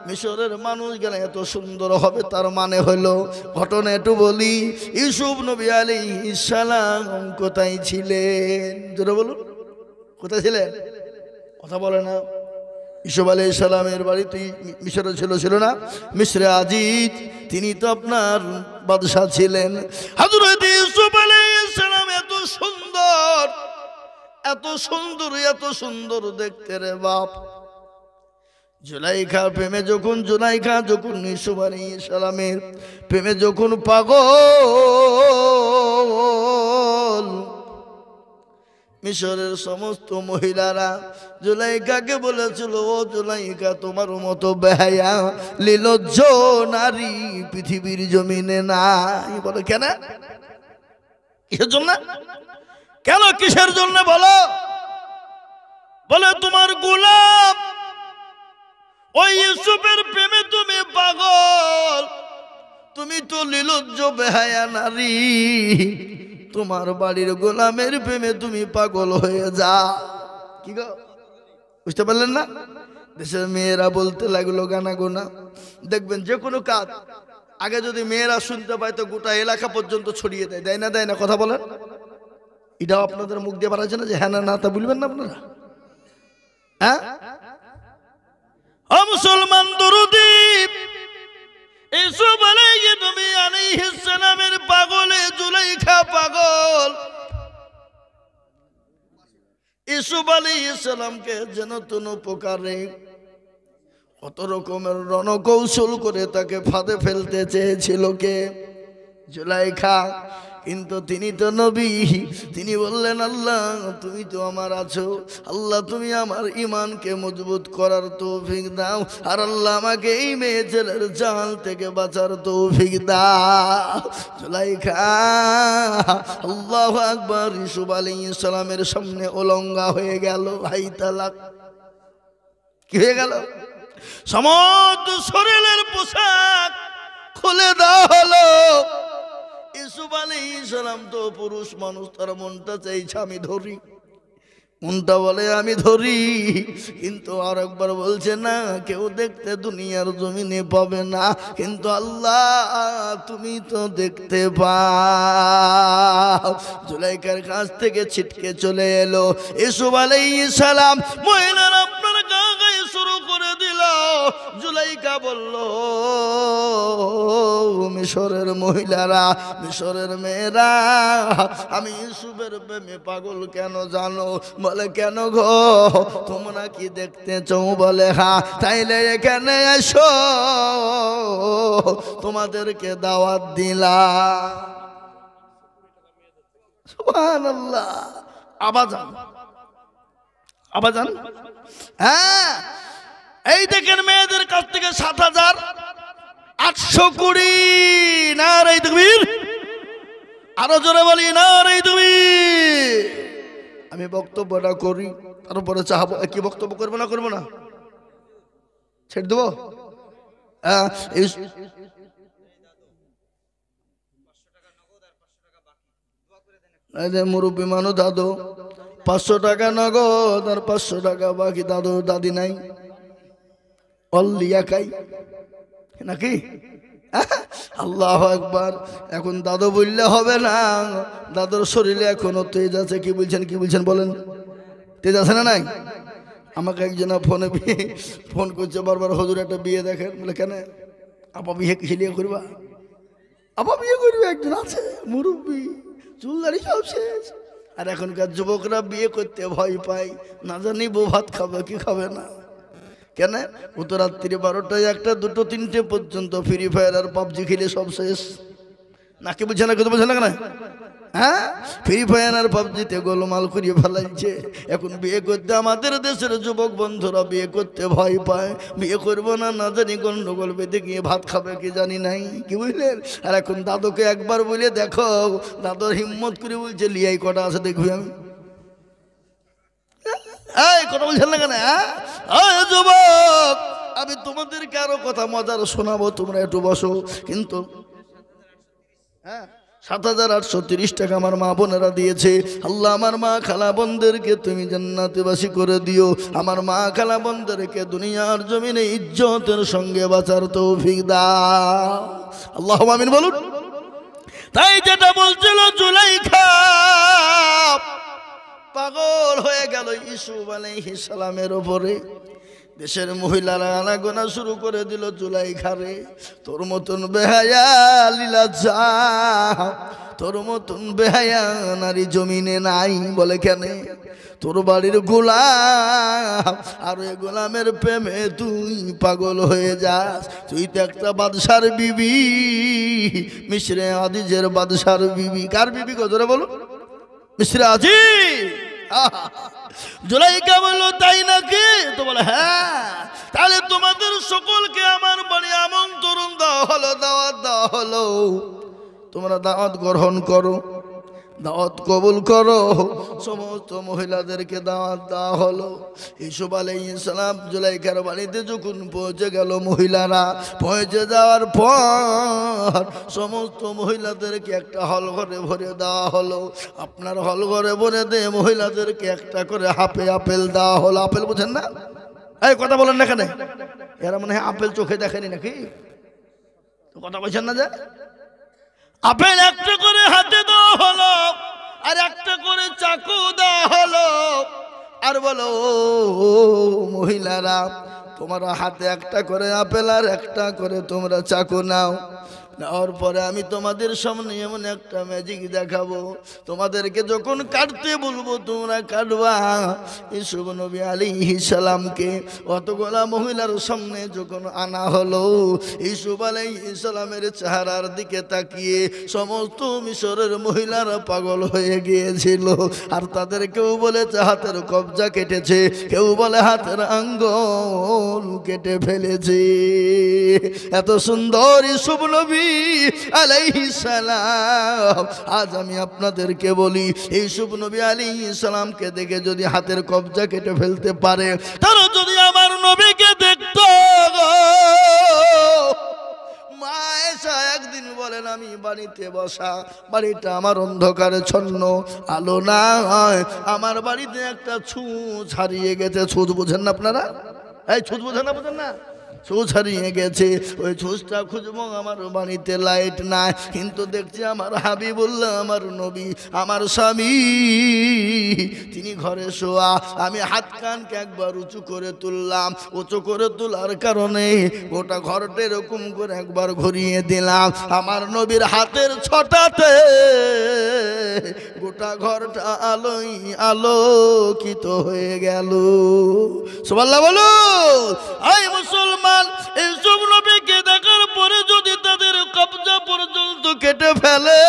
মিশরের মানুষগুলো এত সুন্দর হবে, তার মানে হলো, ঘটনা একটু বলি, ইউসুফ নবী আলাইহিস সালাম কোথায় ছিলেন? জোরে বলুন, কোথায় ছিলেন? কথা বলে না? ইউসুফ আলাইহিস সালামের বাড়িতে মিশরে ছিল না? মিশরে আজিজ, তিনি তো আপনার বাদশা ছিলেন। হযরত ইউসুফ আলাইহিস সালাম এত সুন্দর, এত সুন্দর, এত সুন্দর দেখতে রে বাপ। জুলাইখা প্রেমে যখন, জুলাইখা যখন ইউসুফ আলাইহিস সালামের প্রেমে যখন পাগল, মিশরের সমস্ত মহিলারা জুলাইখাকে বলেছিল, ও জুলাইখা, তোমার মতো বেহায়া নির্লজ্জ নারী পৃথিবীর জমিনে নাই। বলে কেন? কিসের জন্য? কেন কিসের জন্য বলো? বলে তোমার গোলাম ওই ইউসুফের প্রেমে তুমি পাগল, তুমি তো নির্লজ্জ বেহায়া নারী, তোমার বাড়ির গোলামের প্রেমে তুমি পাগল হয়ে যা। কি গো, বুঝতে পারলেন না? দেশের মেয়েরা বলতে লাগলো গানা গোনা। দেখবেন যে কোনো কাজ আগে যদি মেয়েরা শুনতে পায় তো গোটা এলাকা পর্যন্ত ছড়িয়ে দেয়, দেয় না? দেয় না? কথা বলেন। এটাও আপনাদের মুখ দিয়ে বাড়াচ্ছে না যে হ্যাঁ না তা বলবেন না আপনারা? হ্যাঁ, মুসলমান দরুদি ইউসুফ আলাইহিস সালামের পাগলে জুলাইখা পাগল। ইউসুফ আলাইহিস সালামকে যেন তেন প্রকারে কত রকমের রণকৌশল করে তাকে ফাঁদে ফেলতে চেয়েছিল কে? জুলাইখা। কিন্তু তিনি তো নবী, তিনি বললেন, আল্লাহ তুমি তো আমার আছো, আল্লাহ তুমি আমার ইমানকে মজবুত করার তৌফিক দাও, আর আল্লাহ আমাকে এই মেয়ে ছেলের জাল থেকে বাঁচার তৌফিক দাও। জুলাইখা আল্লাহু আকবার ইউসুফ আলাইহিস সালামের সামনে উলঙ্গা হয়ে গেল। হাই তালাক! কি হয়ে গেল? সমস্ত শরীরের পোশাক খুলে দেওয়া হলো। ইউসুফ আলাইহিস সালাম তো পুরুষ মানুষ, তার মনটা চাইছে আমি ধরি, মনটা বলে আমি ধরি, কিন্তু আর একবার বলছে না কেউ দেখতে দুনিয়ার জমিনে পাবে না, কিন্তু আল্লাহ তুমি তো দেখতে পাও। জুলাইখার কাছ থেকে ছিটকে চলে এলো ইউসুফ আলাইহিস সালাম। মহিলারা আপনার গায়ে শুরু করে দিল। জুলাইখা বলল, মিশরের মহিলারা, মিশরের মেয়েরা, আমি ইউসুফের প্রেমে পাগল কেন জানো? বলে কেন গো, তোমরা কি দেখতে চাও? বলে হ্যাঁ। তাইলে এখানে এসো, তোমাদেরকে দাওয়াত দিলাম। সুবহানাল্লাহ। আবাজান, আবাজান। হ্যাঁ, এই দেখেন মেয়েদের কাছ থেকে 7,820। নারে তাকবীর! আরো জোরে বলি নারে তাকবীর! আমি বক্তব্যটা করি, তারপরে চাহাবো কি বক্তব্য করবো না করবো না ছেড়ে দেবো। মুরব্বী মানুষ দাদু 500 টাকা নগদ আর 500 টাকা বাকি। দাদু দাদি নাই, অল্লিয়া খাই নাকি? আল্লাহু আকবার। এখন দাদু বললে হবে না, দাদুর শরীরে এখনো তেজ আছে। কি বলছেন, কি বলছেন বলেন? তেজ আছে না নাই? আমাকে একজন ফোনে ফোন করছে বারবার, হুজুর একটা বিয়ে দেখেন। বলে কেন? আপা বিয়ে কিসে নিয়ে করবা? আপা বিয়ে করবে, একজন আছে মুরব্বী, চুল দাড়ি সব শেষ। আর এখনকার যুবকরা বিয়ে করতে ভয় পায়, না জানি বউ ভাত খাবে কি খাবে না। কেন? ও তো রাত্রি 12টা 1টা 2টো 3টে পর্যন্ত ফ্রি ফায়ার আর পাবজি খেলে সব শেষ। নাকি বুঝে না? কত বোঝে না কেন? হ্যাঁ, ফ্রি ফায়ার আর পাবজিতে গোলমাল করিয়ে ফেলাইছে। এখন বিয়ে করতে আমাদের দেশের যুবক বন্ধুরা বিয়ে করতে ভয় পায়, বিয়ে করবো না, না জানি গন্ডগোল বেঁধে গিয়ে ভাত খাবে কি জানি নাই। কি বুঝলেন? আর এখন দাদুকে একবার বলে দেখো, দাদুর হিম্মত করে বলছে লিয়াই কটা আছে দেখবি আমি। এই কথা বলছেন না কেন? হ্যাঁ যুবক, আমি তোমাদেরকে আরো কথা মজার শোনাবো, তোমরা একটু বসো। কিন্তু হ্যাঁ, 7,830 টাকা আমার মা বোনেরা দিয়েছে। আল্লাহ আমার মা খালা বোনদেরকে তুমি জান্নাতবাসী করে দিও। আমার মা খালা বোনদেরকে দুনিয়ার জমিনে ইজ্জতের সঙ্গে বাঁচার তৌফিক দাও। আল্লাহুম্মা আমিন বলুন। তাই যেটা বলছিল, জুলাইখা পাগল হয়ে গেল ইউসুফ আলাইহিস সালামের উপরে। দেশের মহিলারা আনাগোনা শুরু করে দিল, জুলাইখারে তোর মতন বেহায়া লীলাজ্জা, তোর মতন বেহায়া নারী জমিনে নাই। বলে কেন? তোর বাড়ির গোলাম, আর ওই গোলামের প্রেমে তুই পাগল হয়ে যাস। তুই তো একটা বাদশার বিবি, মিশরে আজিজের বাদশার বিবি। কার বিবি গো জোরে বলো? মিশরে আজিজ। জুলাইখা বলল তাই নাকি? তো বলে হ্যাঁ। তাহলে তোমাদের সকলকে আমার বাড়ি আমন্ত্রণ দেওয়া হলো, দাওয়াত দেওয়া হলো, তোমরা দাওয়াত গ্রহণ করো, দাওয়াত কবুল করো। সমস্ত মহিলাদেরকে দাওয়াত দেওয়া হলো। ইউসুফ আলাইহিস সালাম জুলাইখার বাড়িতে যখন পৌঁছে গেল, মহিলারা পৌঁছে যাওয়ার পর সমস্ত মহিলাদেরকে একটা হল ঘরে ভরে দেওয়া হলো। আপনার হল ঘরে ভরে দিয়ে মহিলাদেরকে একটা করে হাফে আপেল দেওয়া হলো। আপেল বুঝেন না? এই কথা বলেন না কেন? এরা মনে হয় আপেল চোখে দেখেনি নাকি? কথা বলছেন না যে? আপেল একটা করে হাতে দেওয়া হলো, আর একটা করে চাকু দেওয়া হলো। আর বলো ও মহিলারা, তোমরা হাতে একটা করে আপেল আর একটা করে তোমরা চাকু নাও। নেওয়ার পরে আমি তোমাদের সামনে এমন একটা ম্যাজিক দেখাবো, তোমাদেরকে যখন কাটতে বলবো তোমরা কাটবা। ইউসুফ নবী আলাইহিস সালামকে অতগুলা মহিলার সামনে যখন আনা হলো, ইউসুফ আলাইহিস সালামের চেহারার দিকে তাকিয়ে সমস্ত মিশরের মহিলারা পাগল হয়ে গিয়েছিল। আর তাদের কেউ বলেছে হাতের কবজা কেটেছে, কেউ বলে হাতের আঙ্গুল কেটে ফেলেছে। এত সুন্দর ইউসুফ নবী আলাইহিস সালাম। আজ আমি আপনাদেরকে বলি, ইউসুফ নবী আলাইহিস সালামকে দেখে যদি হাতের কবজা কেটে ফেলতে পারে, তারা যদি আমার নবীকে দেখত। মা এসা একদিন বলেন, আমি বাড়িতে বসা, বাড়িটা আমার অন্ধকারে ছন্ন, আলো নাই, আমার বাড়িতে একটা ছুঁচ হারিয়ে গেছে। ছুঁচ বুঝেন না আপনারা? এই ছুঁচ বুঝেন না? বুঝেন না? ছুঁচ হারিয়ে গেছে, ওই ছুঁচটা খুঁজবো। আমার বাড়িতে লাইট নাই, কিন্তু দেখছি আমার হাবিবুল্লাহ, আমার নবী, আমার স্বামী, তিনি ঘরে শোয়া। আমি হাত কানকে একবার উঁচু করে তুললাম, উঁচু করে তোলার কারণে গোটা ঘরটা এরকম করে একবার ঘুরিয়ে দিলাম। আমার নবীর হাতের ছটাতে গোটা ঘরটা আলোই আলোকিত হয়ে গেল। সুবহানাল্লাহ বলো। আই মুসলমান, ইউসুফ নবীকে দেখার পরে যদি তাদের কবজা পর্যন্ত কেটে ফেলে,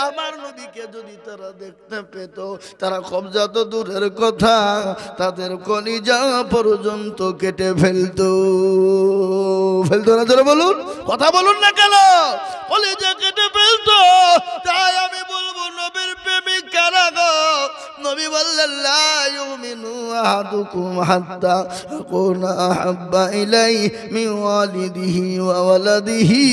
আমার নবীকে যদি তারা দেখতে পেত, তারা কবজা তো দূরের কথা, তাদের কলিজা পর্যন্ত কেটে ফেলতো। ফেলতো না? যারা বলুন, কথা বলুন না কেন? কলিজা কেটে ফেলতো। তাই আমি বলবো, নবীর প্রেমিক কারা গো? নবী বললেন, লা ইউমিনু আহাদুকুম হাত্তা আকুনা আহাব্বা ইলাইহি মিন ওয়ালিদিহি ওয়া ওয়ালাদিহি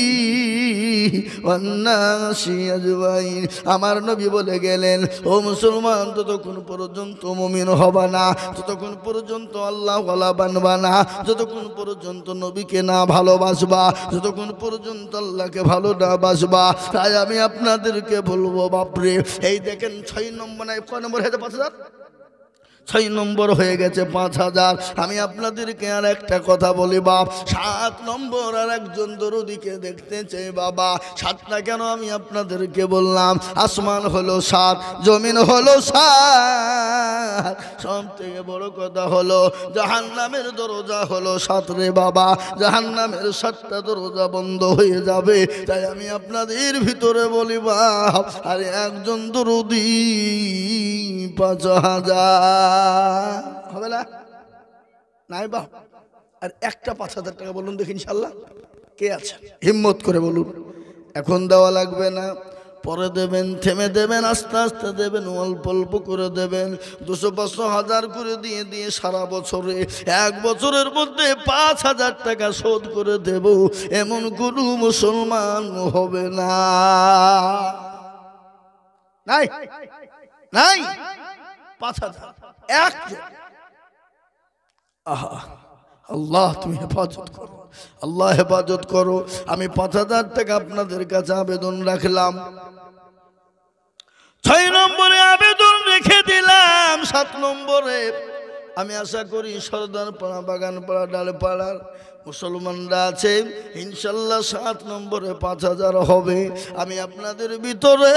ওয়ান নাসি আজমাইন। আমার নবী বলে গেলেন, ও মুসলমান, যতক্ষণ পর্যন্ত মুমিন হবা না, যতক্ষণ পর্যন্ত আল্লাহ ওয়ালা বানবা না, যতক্ষণ পর্যন্ত নবীকে না ভালোবাসবা, যতক্ষণ পর্যন্ত আল্লাহকে ভালো না বাসবা। তাই আমি আপনাদেরকে বলবো, বাপরে, এই দেখেন 6 নম্বর, নাই কয় নম্বর হয়েছে? 5000। 6 নম্বর হয়ে গেছে 5000। আমি আপনাদেরকে আর একটা কথা বলি বাপ, 7 নম্বর আর একজন দরুদিকে দেখতে চাই বাবা। 7টা কেন আমি আপনাদেরকে বললাম, আসমান হলো 7, জমিন হলো 7। সব থেকে বড় কথা হলো, জাহান্নামের দরজা হলো 7 রে বাবা। জাহান্নামের 7টা দরজা বন্ধ হয়ে যাবে। তাই আমি আপনাদের ভিতরে বলি বাপ, আর একজন দরুদি 5000 হবে না? নাই বাপ। আর একটা 5000 টাকা বলুন দেখি, ইনশাল্লাহ কে আছে? হিম্মত করে বলুন। এখন দেওয়া লাগবে না, পরে দেবেন, থেমে দেবেন, আস্তে আস্তে দেবেন, অল্প অল্প করে দেবেন। 200, 500, 1000 করে দিয়ে দিয়ে সারা বছরে, 1 বছরের মধ্যে 5000 টাকা শোধ করে দেব, এমন কোনো মুসলমান হবে না। নাই নাই 5000 এক। আহা, আল্লাহ তুমি হেফাজত করো, আল্লাহ হেফাজত করো। আমি 5000 টাকা আপনাদের কাছে আবেদন রাখলাম। 6 নম্বরে আবেদন রেখে দিলাম। 7 নম্বরে আমি আশা করি সর্দার পাড়া, বাগান পাড়া, ডালপাড়ার মুসলমানরা আছে, ইনশাল্লাহ 7 নম্বরে 5000 হবে। আমি আপনাদের ভিতরে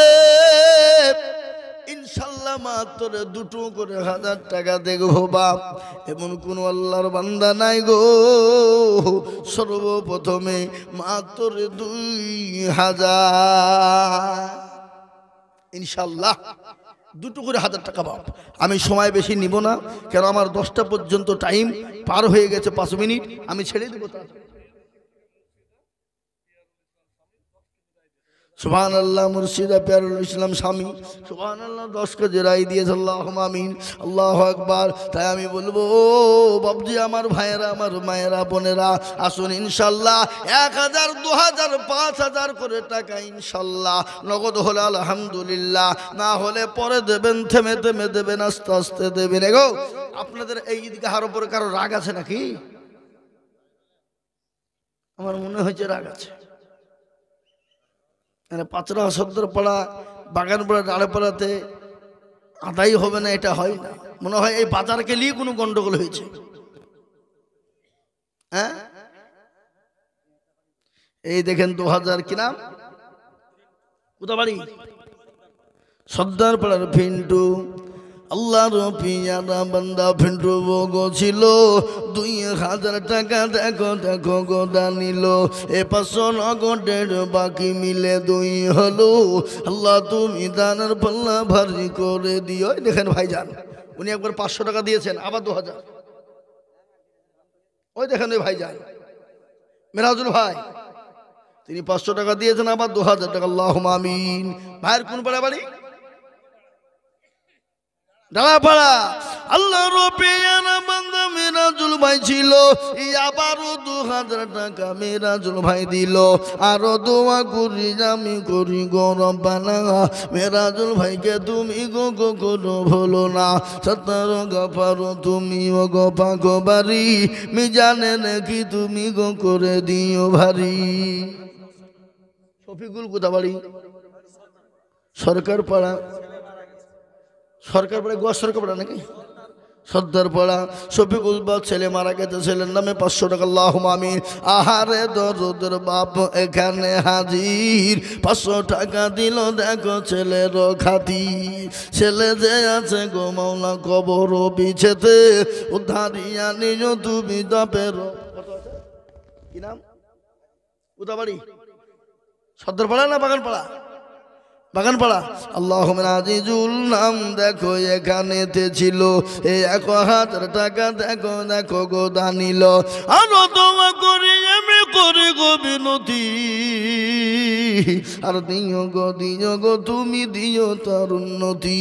ইনশাল্লাহ মাত্র 2টো করে 1000 টাকা দেখবো বাপ। এমন কোন আল্লাহর বান্দা নাই গো, সর্বপ্রথমে মাত্র 2000 ইনশাল্লাহ দুটো করে 1000 টাকা বাপ। আমি সময় বেশি নিব না, কেন আমার 10টা পর্যন্ত টাইম পার হয়ে গেছে, 5 মিনিট আমি ছেড়ে দেবো। সুবহানাল্লাহ। মুর্শিদা পিয়ারুল ইসলাম স্বামী সুবহানাল্লাহ 10 কেজি রায় দিয়েছে, আল্লাহুম্মা আমিন, আল্লাহু আকবার। তাই আমি বলবো ও বাবজি, আমার ভাইয়েরা, আমার মায়েরা, বোনেরা, আসুন ইনশাল্লাহ 1000, 2000, 5000 করে টাকা ইনশাল্লাহ নগদ হলে আলহামদুলিল্লাহ, না হলে পরে দেবেন, থেমে থেমে দেবেন, আস্তে আস্তে দেবেন। এগো আপনাদের এই ঈদগাহের উপরে কারো রাগ আছে নাকি? আমার মনে হয়েছে রাগ আছে। পাঁচরা সর্দারপাড়া, বাগানপাড়া, ডাড়েপাড়াতে আদায় হবে না, এটা হয় না। মনে হয় এই বাজারকে নিয়ে কোনো গন্ডগোল হয়েছে। হ্যাঁ, এই দেখেন 2000 কি নাম, কোথাবাড়ি, সর্দারপাড়ার ফিন্টু, আল্লাহর পিয়ারা বান্দা ফিন্টু গো ছিল 2000 টাকা, দেখো দেখো গোদা নিল, এ 500 নগদের বাকি মিলে 2 হলো। আল্লাহ তুমি দানের পাল্লা ভারী করে দিও। দেখেন ভাইজান, উনি একবার 500 টাকা দিয়েছেন, আবার 2000। ওই দেখেন ওই ভাইজান মেরাজুল ভাই, তিনি 500 টাকা দিয়েছেন, আবার 2000 টাকা। আল্লাহুম্মা আমিন। ভাইয়ের কোন পাড়া বাড়ি? ডালাপাড়া। আল্লাহর পিয়ারা বান্দা মেরাজুল ভাই ছিল, আবারও 2000 টাকা মেরাজুল ভাই দিল। আরো দোয়া করি আমি করি গো রব্বানা, মেরাজুল ভাইকে তুমি গো গো করো ভুলো না, সত্তর গফারো তুমি ও গো পাগবারি, মিজানে নাকি তুমি গো করে দিও ভারী। শফিকুল কোথাবাড়ি? সরকার পাড়া। সরকার পাড়া, গোয়া সরকার পাড়া নাকি? সর্দার পাড়া। শফিকুল বাপ ছেলে মারা গেছে, ছেলের নামে 500 টাকা। আল্লাহুম্মা আমিন। আহারে দরদের বাপ এখানে হাজির, 500 টাকা দিল, দেখো ছেলের খাতির। ছেলে যে আছে গো মাওলা কবর বিছেতে, উদ্ধারিয়া নিজ তুমি দাপের। কি নাম? কোথাবাড়ি? সর্দার পাড়া না বাগানপাড়া? বাগানপাড়া। আল্লাহুম্মা আজিজুল নাম দেখো এখানেতে ছিল, এই 1000 টাকা দেখো দেখো গো দানিল। আরো দোয়া করি আমি করি গো বিনতি, আর দিও গো তুমি দিও তার উন্নতি।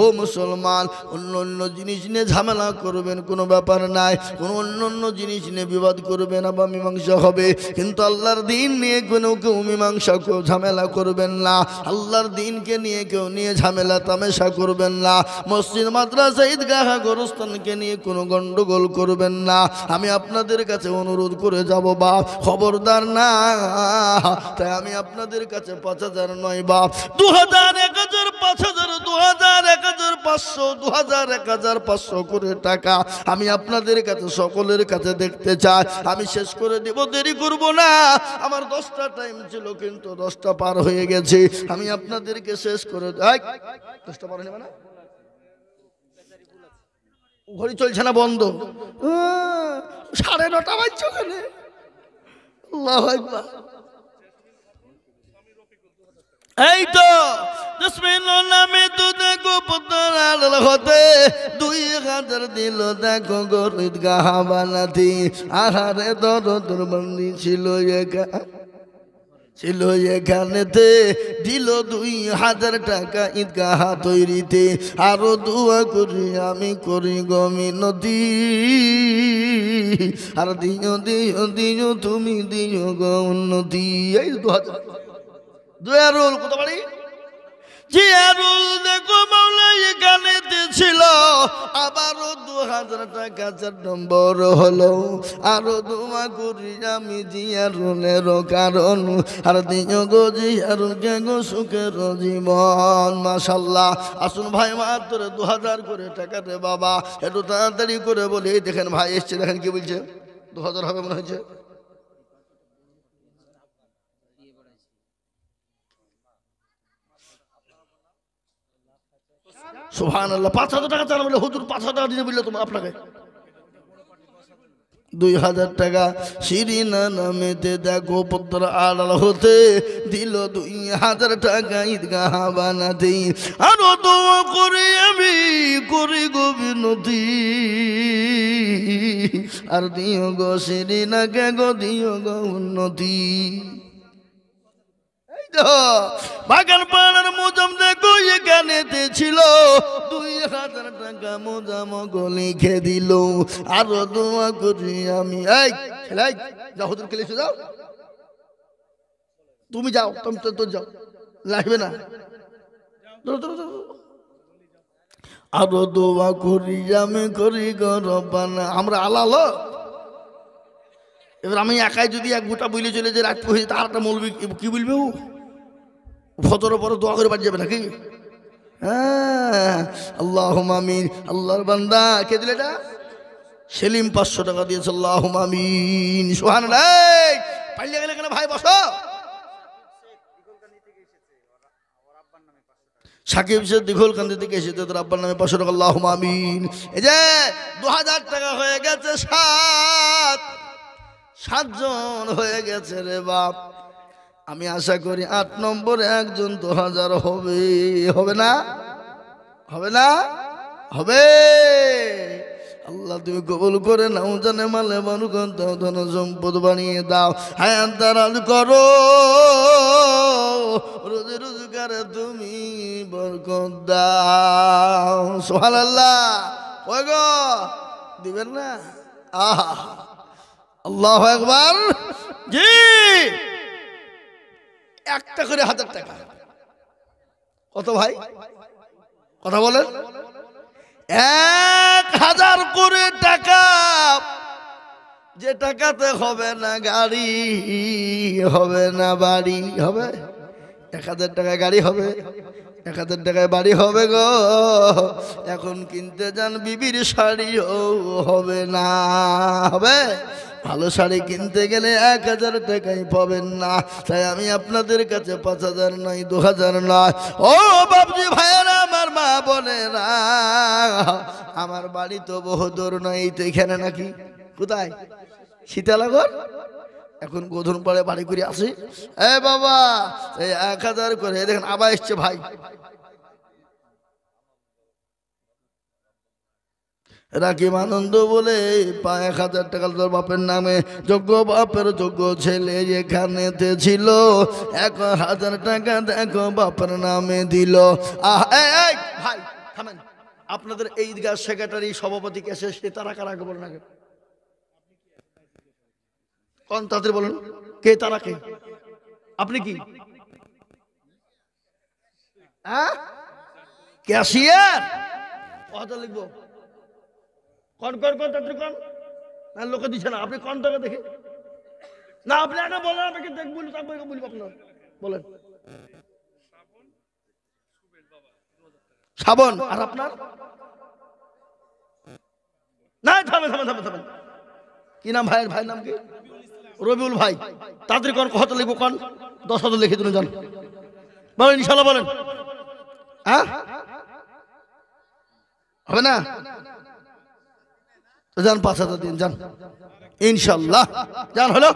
ও মুসলমান, অন্য অন্য জিনিস নিয়ে ঝামেলা করবেন কোনো ব্যাপার নাই, কোনো অন্য অন্য জিনিস নিয়ে বিবাদ করবেন, আবার মীমাংসা হবে, কিন্তু আল্লাহর দিন নিয়ে কোনো কেউ মীমাংসা ঝামেলা করবেন না। আল্লাহর দিনকে নিয়ে কেউ নিয়ে ঝামেলা তামেশা করবেন না। মসজিদ, মাদ্রাসা, ঈদগাহ, গোরস্থানকে নিয়ে কোনো গন্ডগোল করবেন না। আমি আপনাদের কাছে অনুরোধ করে যাব বাপ, খবরদার না। তাই আমি আপনাদের কাছে 5000 নয় বাপ, 2000, 1000, 5000, 2000, 1500, 2000, 1500 করে টাকা আমি আপনাদের কাছে সকলের কাছে দেখতে চাই। আমি শেষ করে দেব, দেরি করব না। আমার 10টা টাইম ছিল, কিন্তু 10টা পার হয়ে গেছে। আমি আপনাদেরকে শেষ করে 10টা পার হয়ে না, ঘড়ি চলছে না, বন্ধ। 9:30 বাজছে ওখানে। আল্লাহু আকবার। এই তো বিসমিল্লাহ নামে তো দেখো পুত্র হতে 2000 দিল, দেখো গো ঈদগাহ বানাতি। আহারে দরদর বন্দি ছিল এখানেতে, দিল 2000 টাকা ঈদগাহ তৈরিতে। আরো দোয়া করি আমি করি গো মিনতি, আর দিও দিও দিও তুমি দিও গো উন্নতি। এই 2000 দুয়ারুল কোথাবাড়ি? জিয়ারুল দেখো মাওলা এখানেতে ছিল, আবারও 2000 টাকা 4 নম্বর হলো। আরো দোয়া করি আমি জিয়ারুলের কারণ, আর দিও গো জিয়ারুলকে গো সুখের জীবন। মাশাআল্লাহ। আসুন ভাই, মাত্র 2000 করে টাকা রে বাবা, একটু তাড়াতাড়ি করে বলি। দেখেন ভাই এসছে, দেখেন কি বলছে, 2000 হবে মনে হচ্ছে। সুবহানাল্লাহ। 5000 টাকা চান বলে হুজুর 5000 টাকা দিতে বললে তোমার আপনাকে 2000 টাকা শিরিনা নামেতে দেখো পত্র আড়াল হতে দিল 2000 টাকা ঈদগাহ বানাতে আরো দোয়া করে আমি করি গো বিনতি আর দিও গো শিরিনাকে গো দিও গো উন্নতি বাগান পাড়ার মোজাম দেখো এখানেতে ছিল 2000 টাকা মোজাম গো লিখে দিল আরো দোয়া করি আমি এই খেলাই যাও হুজুর খেলেছো যাও তুমি যাও তুমি তো যাও লাগবে না আরো দোয়া করি আমি করি গো রব্বানা আমরা আলালো এবার আমি একাই যদি এক গোটা বইলে চলে যে রাত পড়ে তার একটা মৌলবি কি বলবে ও ফজর পরে দোয়া করে বাড়ি যাবে নাকি হ্যাঁ আল্লাহুম্মা আমিন আল্লাহর বান্দা কে দিলে এটা সেলিম 500 টাকা দিয়েছে আল্লাহুম্মা আমিন সুবহানাল্লাহ পাইলে গেলে কেন ভাই বসো সাকিব সে দিঘলকান্দি থেকে এসেছে তোর আব্বার নামে 500 টাকা আল্লাহুম্মা আমিন এই যে 2000 টাকা হয়ে গেছে 7 জন হয়ে গেছে রে বাপ আমি আশা করি 8 নম্বরে একজন 2000 হবে হবে না হবে না হবে আল্লাহ তুমি কবুল করে নাও জানে মালে মানুষ দাও ধন সম্পদ বানিয়ে দাও হায়াত দারাজ করো রোজে রোজগারে তুমি বরকত দাও সুবহানাল্লাহ ওই গো দিবেন না আহা আল্লাহু আকবার জি একটা করে 1000 টাকা কত ভাই কথা বলেন 1000 করে টাকা যে টাকাতে হবে না গাড়ি হবে না বাড়ি হবে 1000 টাকা গাড়ি হবে 1000 টাকায় বাড়ি হবে গো এখন কিনতে যান বিবির শাড়িও হবে না হবে ভালো শাড়ি কিনতে গেলে 1000 টাকাই পাবেন না তাই আমি আপনাদের কাছে 5000 নয় 2000 নয় ও বাপজি ভাইয়েরা আমার মা বোনেরা আমার বাড়ি তো বহুদূর নয় এই তো এখানে নাকি কোথায় সীতালাগর এখন গোধন পাড়ে বাড়ি করে আসি এ বাবা এই 1000 করে দেখেন আবার এসছে ভাই রাকিব আনন্দ বলে 1000 টাকা তোর বাপের নামে যোগ্য বাপের যোগ্য ছেলে এখানেতে ছিল 1000 টাকা দেখো বাপের নামে দিল ভাই থামেন আপনাদের এই ঈদগাহ সেক্রেটারি সভাপতি কে সে তারা কারা আগে বলেন আগে কোন তাদের বলেন কে তারা কে আপনি কি হ্যাঁ ক্যাশিয়ার কথা লিখবো কোন কোন কোন তাদের কোন না লোকে দিচ্ছে না আপনি কোন টাকা দেখে না আপনি আগে বলেন আপনাকে দেখ বলি তারপরে বলবো আপনার বলেন শ্রাবণ আর আপনার না থামেন থামেন থামেন থামেন কি নাম ভাইয়ের ভাইয়ের নাম কি রবিউল ভাই তাদের কোন কত লিখবো কোন 10,000 লিখে দিন যান বলেন ইনশাআল্লাহ বলেন হ্যাঁ হবে না যান 5000 দিন যান ইনশাআল্লাহ যান হলো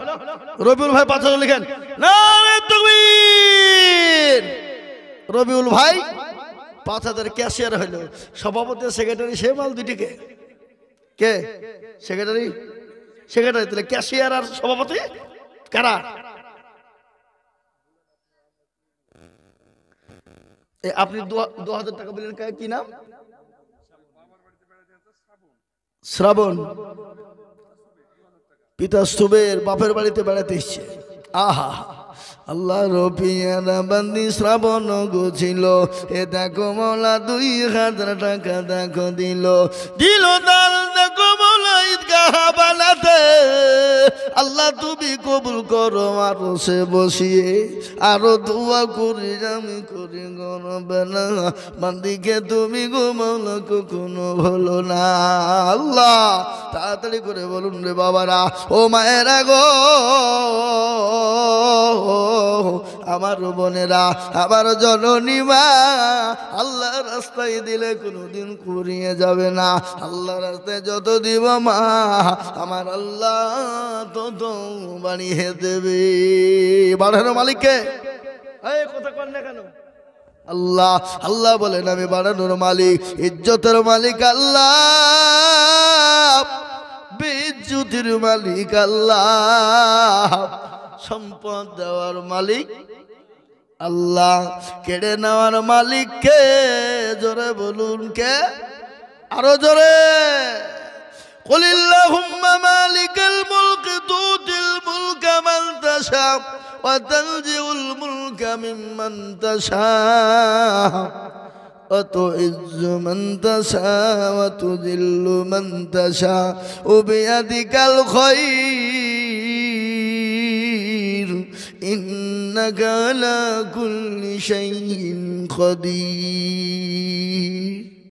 রবিউল ভাই 5000 লিখেন নারে তাকবীর রবিউল ভাই 5000 ক্যাশিয়ার হলো সভাপতি সেক্রেটারি সে মাল দুটিকে কে সেক্রেটারি সেক্রেটারি তাহলে ক্যাশিয়ার আর সভাপতি কারা আপনি 2000 টাকা বললেন কি নাম শ্রাবণ পিতা সুবের বাপের বাড়িতে বেড়াতে এসছে আহা আল্লাহ রবিয়ানা বান্দি শ্রাবণ গোছিল এ দেখো মৌলা 2000 টাকা দেখো দিল দিল তার দেখো মৌলা ঈদগাহ বানাতে আল্লাহ তুমি কবুল করো আরো সে বসিয়ে আরো দোয়া করি আমি করি গরবে না বান্দিকে তুমি গো মৌলা কখনো ভুলো না আল্লাহ তাড়াতাড়ি করে বলুন রে বাবারা ও মায়েরা গো আমার বোনেরা, আমার জননী মা, আল্লাহ রাস্তায় দিলে কোনোদিন কুড়িয়ে যাবে না। আল্লাহ রাস্তায় যত দিব মা, আমার আল্লাহ তত বানিয়ে দেবে। বাড়ানো মালিককে কথা কর না কেন? আল্লাহ। আল্লাহ বলেন আমি বাড়ানোর মালিক, ইজ্জতের মালিক আল্লাহ, বেইজ্জতির মালিক আল্লাহ, সম্পদ দেওয়ার মালিক আল্লাহ, কেড়ে নেওয়ার মালিক কে? জোরে বলুন কে? আরো জোরে। কুলিল্লাহুম্মা মালিকাল মুলকি তুতিল মুলকা মান তাশা ওয়া তানজিউল মুলকা মিম্মান তাশা ওয়া তুইজ্জু মান তাশা ওয়া তুযিল্লু মান তাশা ওয়া বিয়াদিকাল খায়র ইন্নাকা আলা কুল্লি শাইইন কাদির।